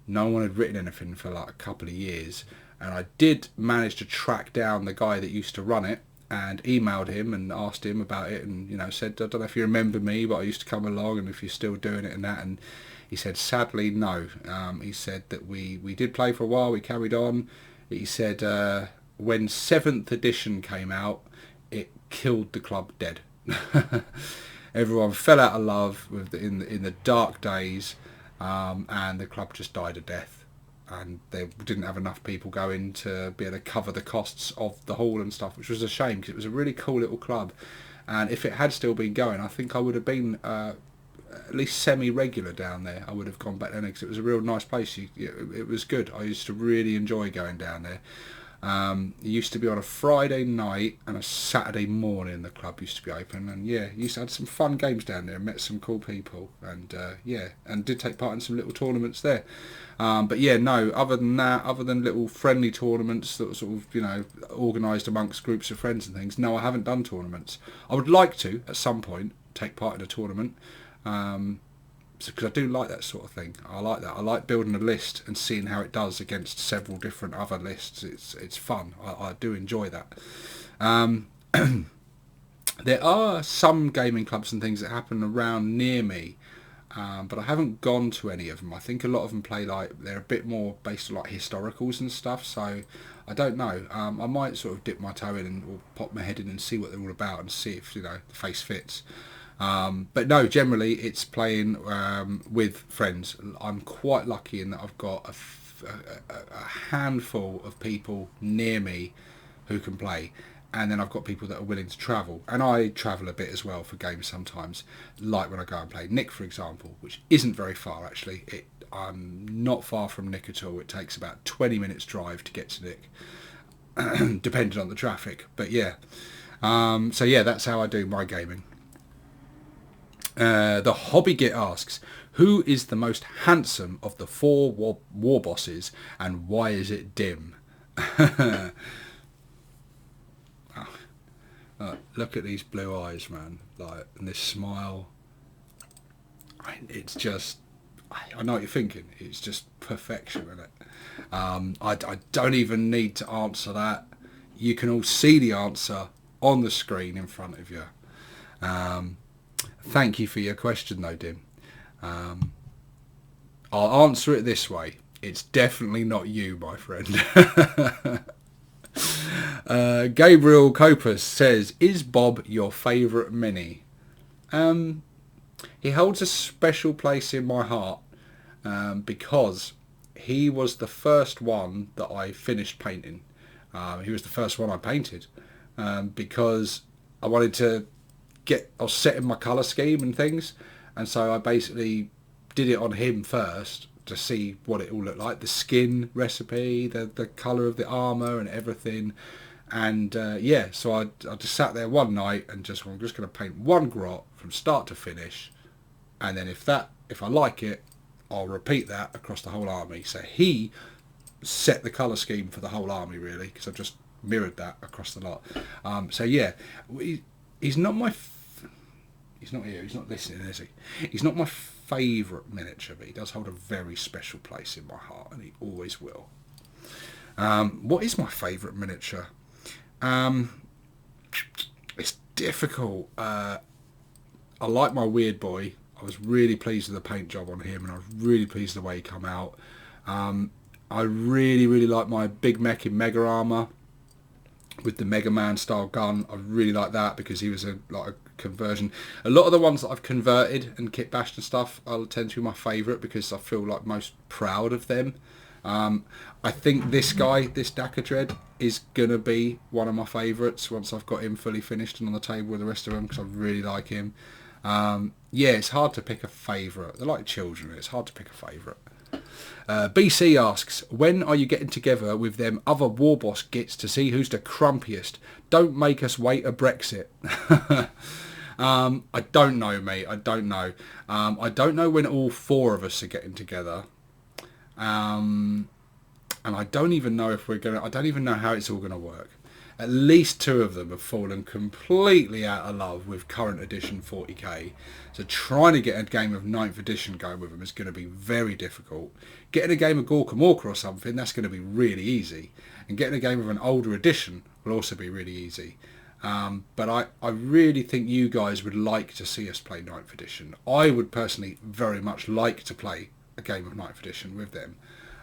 S2: No one had written anything for like a couple of years, and I did manage to track down the guy that used to run it and emailed him and asked him about it, and you know, said, I don't know if you remember me, but I used to come along and if you're still doing it and that. And he said, sadly no. He said that we did play for a while, we carried on. He said when 7th edition came out, it killed the club dead. Everyone fell out of love in the dark days, and the club just died a death. And they didn't have enough people going to be able to cover the costs of the hall and stuff, which was a shame because it was a really cool little club. And if it had still been going, I think I would have been at least semi-regular down there. I would have gone back then because it was a real nice place. It was good. I used to really enjoy going down there. It used to be on a Friday night and a Saturday morning the club used to be open, and yeah, used to have some fun games down there, met some cool people, and yeah, and did take part in some little tournaments there. But yeah, no, other than that, other than little friendly tournaments that were sort of, you know, organised amongst groups of friends and things, no, I haven't done tournaments. I would like to, at some point, take part in a tournament, because I do like that sort of thing. I like that. I like building a list and seeing how it does against several different other lists. It's fun. I do enjoy that. There are some gaming clubs and things that happen around near me, but I haven't gone to any of them. I think a lot of them play like, they're a bit more based on like historicals and stuff, so I don't know. I might sort of dip my toe in and or pop my head in and see what they're all about and see if, you know, the face fits. But no, generally it's playing with friends. I'm quite lucky in that I've got a handful of people near me who can play, and then I've got people that are willing to travel, and I travel a bit as well for games sometimes, like when I go and play Nick, for example, which isn't very far actually. I'm not far from Nick at all. It takes about 20 minutes drive to get to Nick, depending on the traffic, but yeah. So yeah, that's how I do my gaming. The Hobby Git asks, who is the most handsome of the 4 war bosses, and why is it Dim? Look at these blue eyes, man, like, and this smile. It's just, I know what you're thinking, it's just perfection, isn't it? I don't even need to answer that. You can all see the answer on the screen in front of you. Thank you for your question though, Dim. I'll answer it this way. It's definitely not you, my friend. Gabriel Copus says, is Bob your favourite mini? He holds a special place in my heart because he was the first one that I finished painting. He was the first one I painted because I wanted to I was setting my colour scheme and things, and so I basically did it on him first to see what it all looked like, the skin recipe, the colour of the armour and everything. And yeah, so I just sat there one night and I'm just going to paint one grot from start to finish, and then if I like it, I'll repeat that across the whole army. So he set the colour scheme for the whole army really, because I've just mirrored that across the lot. So yeah, he's not my he's not here, he's not listening, is he? He's not my favourite miniature, but he does hold a very special place in my heart, and he always will. What is my favourite miniature? It's difficult. I like my Weird Boy. I was really pleased with the paint job on him, and I was really pleased with the way he come out. I really like my Big Mech in Mega Armour with the Mega Man style gun. I really like that because he was a conversion. A lot of the ones that I've converted and kit bashed and stuff, I'll tend to be my favourite because I feel like most proud of them. I think this guy, this daca Dread, is going to be one of my favourites once I've got him fully finished and on the table with the rest of them, because I really like him. Yeah, it's hard to pick a favourite. They're like children, it's hard to pick a favourite. BC asks, when are you getting together with them other war boss gits to see who's the crumpiest? Don't make us wait a Brexit. I don't know, mate. I don't know. I don't know when all four of us are getting together. And I don't even know if I don't even know how it's all gonna work. At least two of them have fallen completely out of love with current edition 40k. So trying to get a game of 9th edition going with them is going to be very difficult. Getting a game of Gorka Morka or something, that's going to be really easy. And getting a game of an older edition will also be really easy. But I really think you guys would like to see us play 9th edition. I would personally very much like to play a game of 9th edition with them.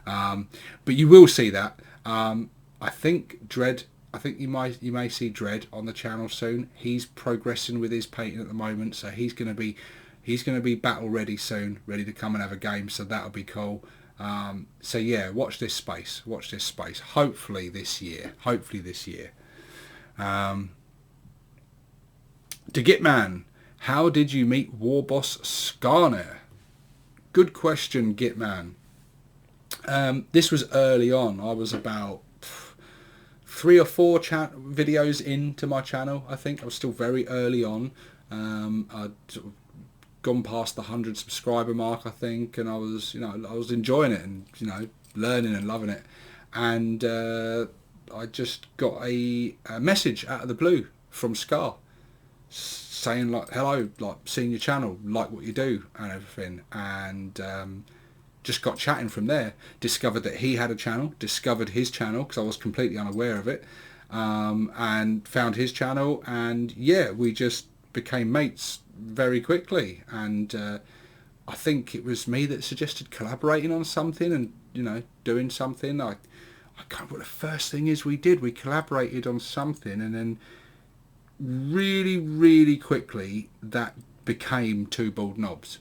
S2: But you will see that. I think Dread... I think you may see Dread on the channel soon. He's progressing with his painting at the moment, so he's going to be battle ready soon, ready to come and have a game. So that'll be cool. So yeah, watch this space. Watch this space. Hopefully this year. To Gitman, how did you meet War Boss Skarner? Good question, Gitman. This was early on. I was about 3 or 4 videos into my channel. I think I was still very early on. I'd gone past the 100 subscriber mark, I think, and I was enjoying it and learning and loving it. And I just got a message out of the blue from Scar saying like, hello, like seeing your channel, like what you do and everything, and just got chatting from there. Discovered that he had a channel, discovered his channel because I was completely unaware of it, and found his channel, and yeah, we just became mates very quickly. And I think it was me that suggested collaborating on something and doing something. I can't remember what the first thing is we did. We collaborated on something, and then really quickly that became Two Bald Knobs,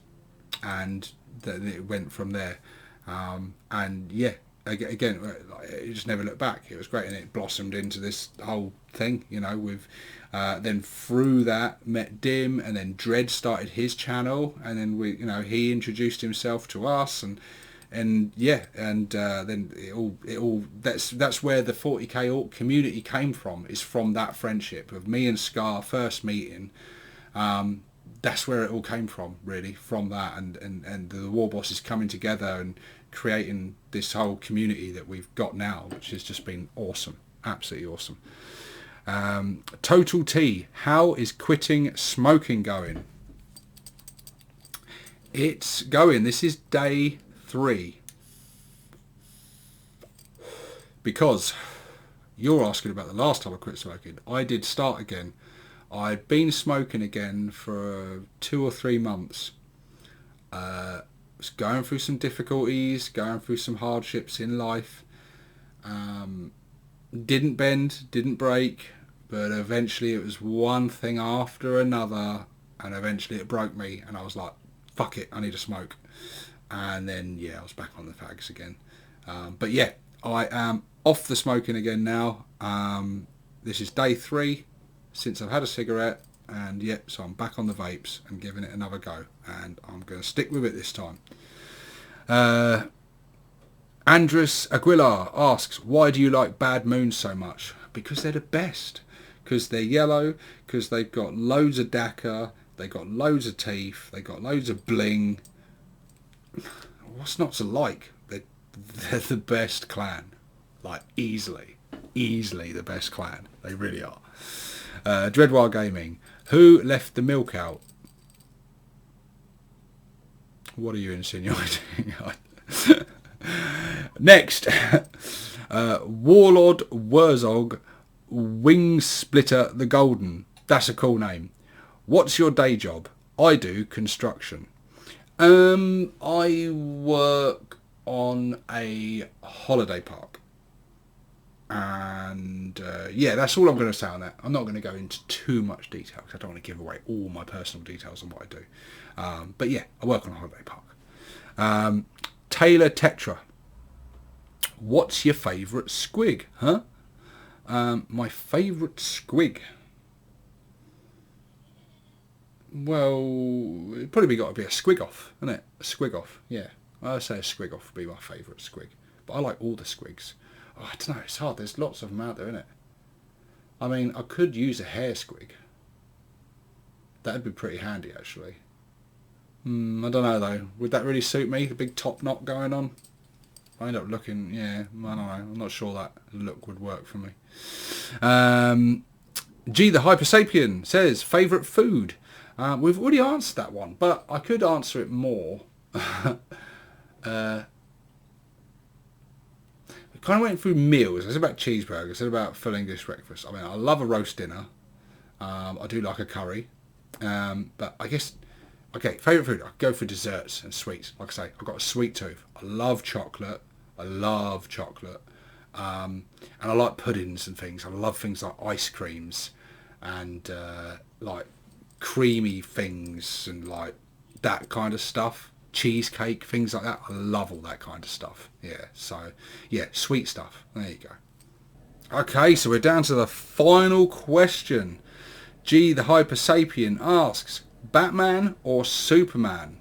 S2: and then it went from there. And yeah, again, it just never looked back. It was great, and it blossomed into this whole thing, with then through that met Dim, and then Dread started his channel, and then he introduced himself to us, and yeah, and then it all that's where the 40k Orc community came from, is from that friendship of me and Scar first meeting. That's where it all came from, really, from that, and the War Bosses coming together and creating this whole community that we've got now, which has just been awesome, absolutely awesome. Total T, how is quitting smoking going? It's going. This is day 3. Because you're asking about the last time I quit smoking. I did start again. I'd been smoking again for 2 or 3 months. Was going through some difficulties, going through some hardships in life. Didn't bend, didn't break, but eventually it was one thing after another, and eventually it broke me, and I was like, fuck it, I need a smoke. And then, yeah, I was back on the fags again. But yeah, I am off the smoking again now. This is day 3 since I've had a cigarette, and yeah, so I'm back on the vapes and giving it another go, and I'm going to stick with it this time. Andres Aguilar asks, why do you like Bad Moons so much? Because they're the best. Because they're yellow, because they've got loads of daca, they've got loads of teeth, they've got loads of bling. What's not to like? They're the best clan. Like, easily the best clan. They really are. Dreadwild Gaming, who left the milk out? What are you insinuating? Next, Warlord Wurzog Wing Splitter the Golden. That's a cool name. What's your day job? I do construction. I work on a holiday park. And yeah, that's all I'm going to say on that. I'm not going to go into too much detail because I don't want to give away all my personal details on what I do. But yeah, I work on a holiday park. Taylor Tetra. What's your favourite squig? Huh? My favourite squig. Well, it'd probably got to be a squig off, isn't it? A squig off, yeah. I'd say a squig off would be my favourite squig. But I like all the squigs. Oh, I don't know, it's hard. There's lots of them out there, isn't it? I mean, I could use a hair squig. That'd be pretty handy, actually. I don't know, though. Would that really suit me? The big top knot going on? I end up looking, yeah, I don't know. I'm not sure that look would work for me. G the Hyper Sapien says, favourite food? We've already answered that one, but I could answer it more. Kind of went through meals. It's about cheeseburgers. It's about full English breakfast. I mean, I love a roast dinner. I do like a curry. But I guess, okay, favourite food. I go for desserts and sweets. Like I say, I've got a sweet tooth. I love chocolate. And I like puddings and things. I love things like ice creams and like creamy things and like that kind of stuff. Cheesecake, things like that. I love all that kind of stuff. Yeah, so yeah, sweet stuff. There you go. Okay, so we're down to the final question. G the Hyper Sapien asks, Batman or Superman?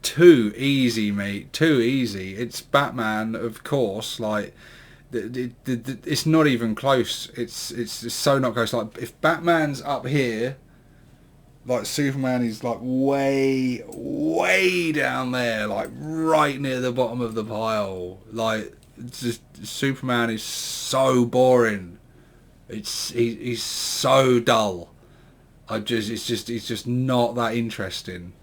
S2: Too easy, mate. Too easy. It's Batman, of course. Like, it's not even close. It's so not close. Like, if Batman's up here, like Superman is like way down there, like right near the bottom of the pile. Like, just Superman is so boring. He's so dull. He's just not that interesting.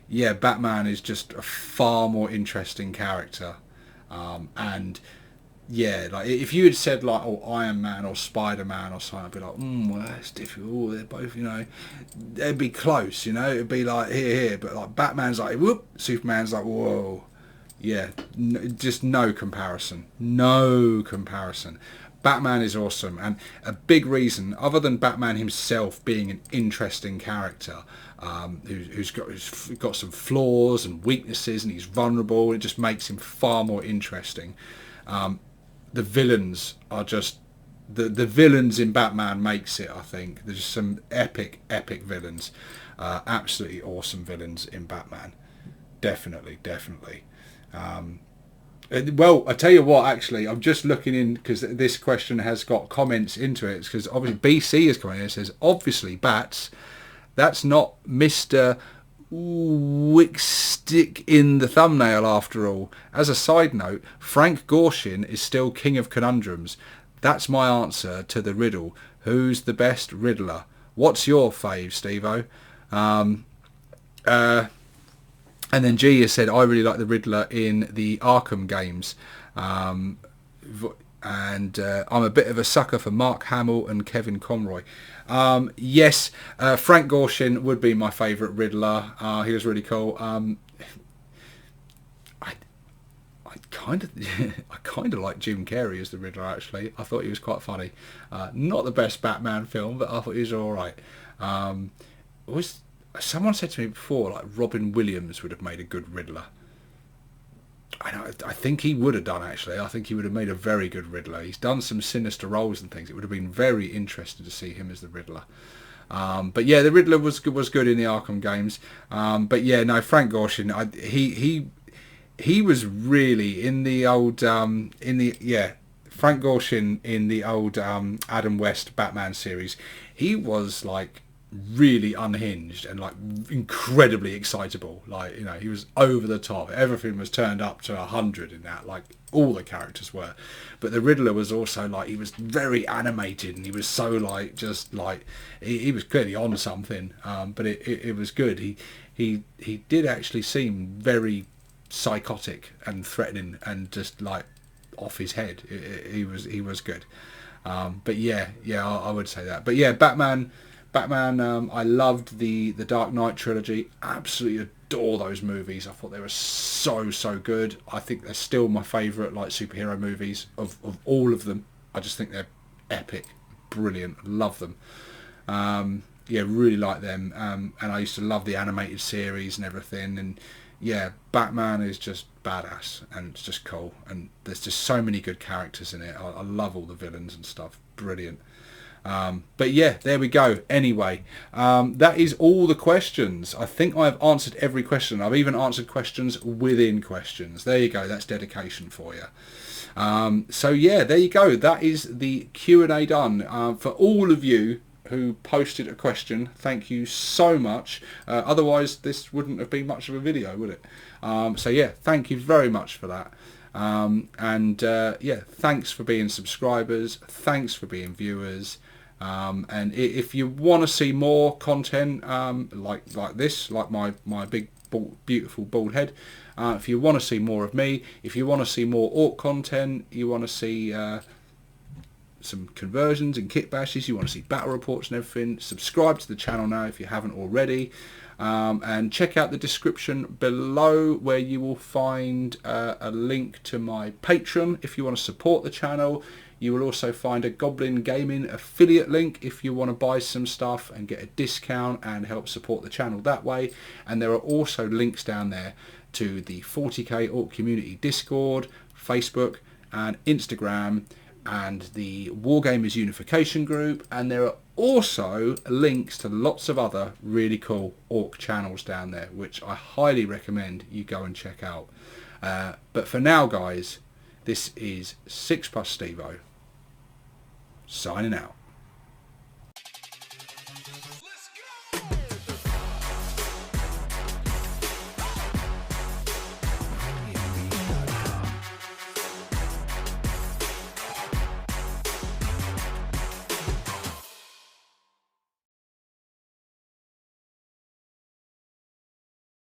S2: Yeah, Batman is just a far more interesting character. And yeah, like if you had said like, oh, Iron Man or Spider-Man or something, I'd be like, well, that's difficult. Oh, they're both, you know, they'd be close, you know. It'd be like here, but like Batman's like whoop, Superman's like whoa. Yeah, just no comparison. No comparison. Batman is awesome, and a big reason, other than Batman himself being an interesting character, who's got some flaws and weaknesses, and he's vulnerable, and it just makes him far more interesting. The villains are just the villains in Batman makes it. I think there's some epic villains, absolutely awesome villains in Batman. Definitely. Well, I tell you what, actually, I'm just looking in because this question has got comments into it. Because obviously BC is coming in and says, obviously, Bats, that's not Mr. Wickstick in the thumbnail after all. As a side note, Frank Gorshin is still king of conundrums. That's my answer to the riddle. Who's the best riddler? What's your fave, Stevo? And then G has said, I really like the Riddler in the Arkham games. And I'm a bit of a sucker for Mark Hamill and Kevin Conroy. Yes, Frank Gorshin would be my favourite Riddler. He was really cool. I kind of, I kind of like Jim Carrey as the Riddler. Actually, I thought he was quite funny. Not the best Batman film, but I thought he was all right. Was someone said to me before, like Robin Williams would have made a good Riddler. I think he would have done, actually. I think he would have made a very good Riddler. He's done some sinister roles and things. It would have been very interesting to see him as the Riddler. But yeah, the Riddler was good in the Arkham games. But yeah, no, Frank Gorshin, he was really in the old Frank Gorshin in the old Adam West Batman series. He was like really unhinged and like incredibly excitable. Like, you know, he was over the top. Everything was turned up to 100 in that, like all the characters were. But the Riddler was also like, he was very animated, and he was so like, just like, he was clearly on something. But it was good. He did actually seem very psychotic and threatening and just like off his head. He was good. But yeah, I would say that. But yeah, Batman, I loved the Dark Knight trilogy. Absolutely adore those movies. I thought they were so good. I think they're still my favourite like superhero movies of all of them. I just think they're epic, brilliant. Love them. Yeah, really like them. And I used to love the animated series and everything. And yeah, Batman is just badass and it's just cool. And there's just so many good characters in it. I love all the villains and stuff. Brilliant. But yeah, there we go. Anyway, that is all the questions. I think I've answered every question. I've even answered questions within questions. There you go. That's dedication for you. So yeah, there you go. That is the Q&A done. For all of you who posted a question, thank you so much. Otherwise, this wouldn't have been much of a video, would it? So yeah, thank you very much for that. Yeah, thanks for being subscribers. Thanks for being viewers. And if you want to see more content like this, like my big beautiful bald head, if you want to see more of me, if you want to see more Orc content, you want to see some conversions and kit bashes, you want to see battle reports and everything, subscribe to the channel now if you haven't already. And check out the description below where you will find a link to my Patreon if you want to support the channel. You will also find a Goblin Gaming affiliate link if you want to buy some stuff and get a discount and help support the channel that way. And there are also links down there to the 40k Orc Community Discord, Facebook and Instagram, and the Wargamers Unification group. And there are also links to lots of other really cool Orc channels down there, which I highly recommend you go and check out. But for now, guys, this is 6+ Stevo, signing out.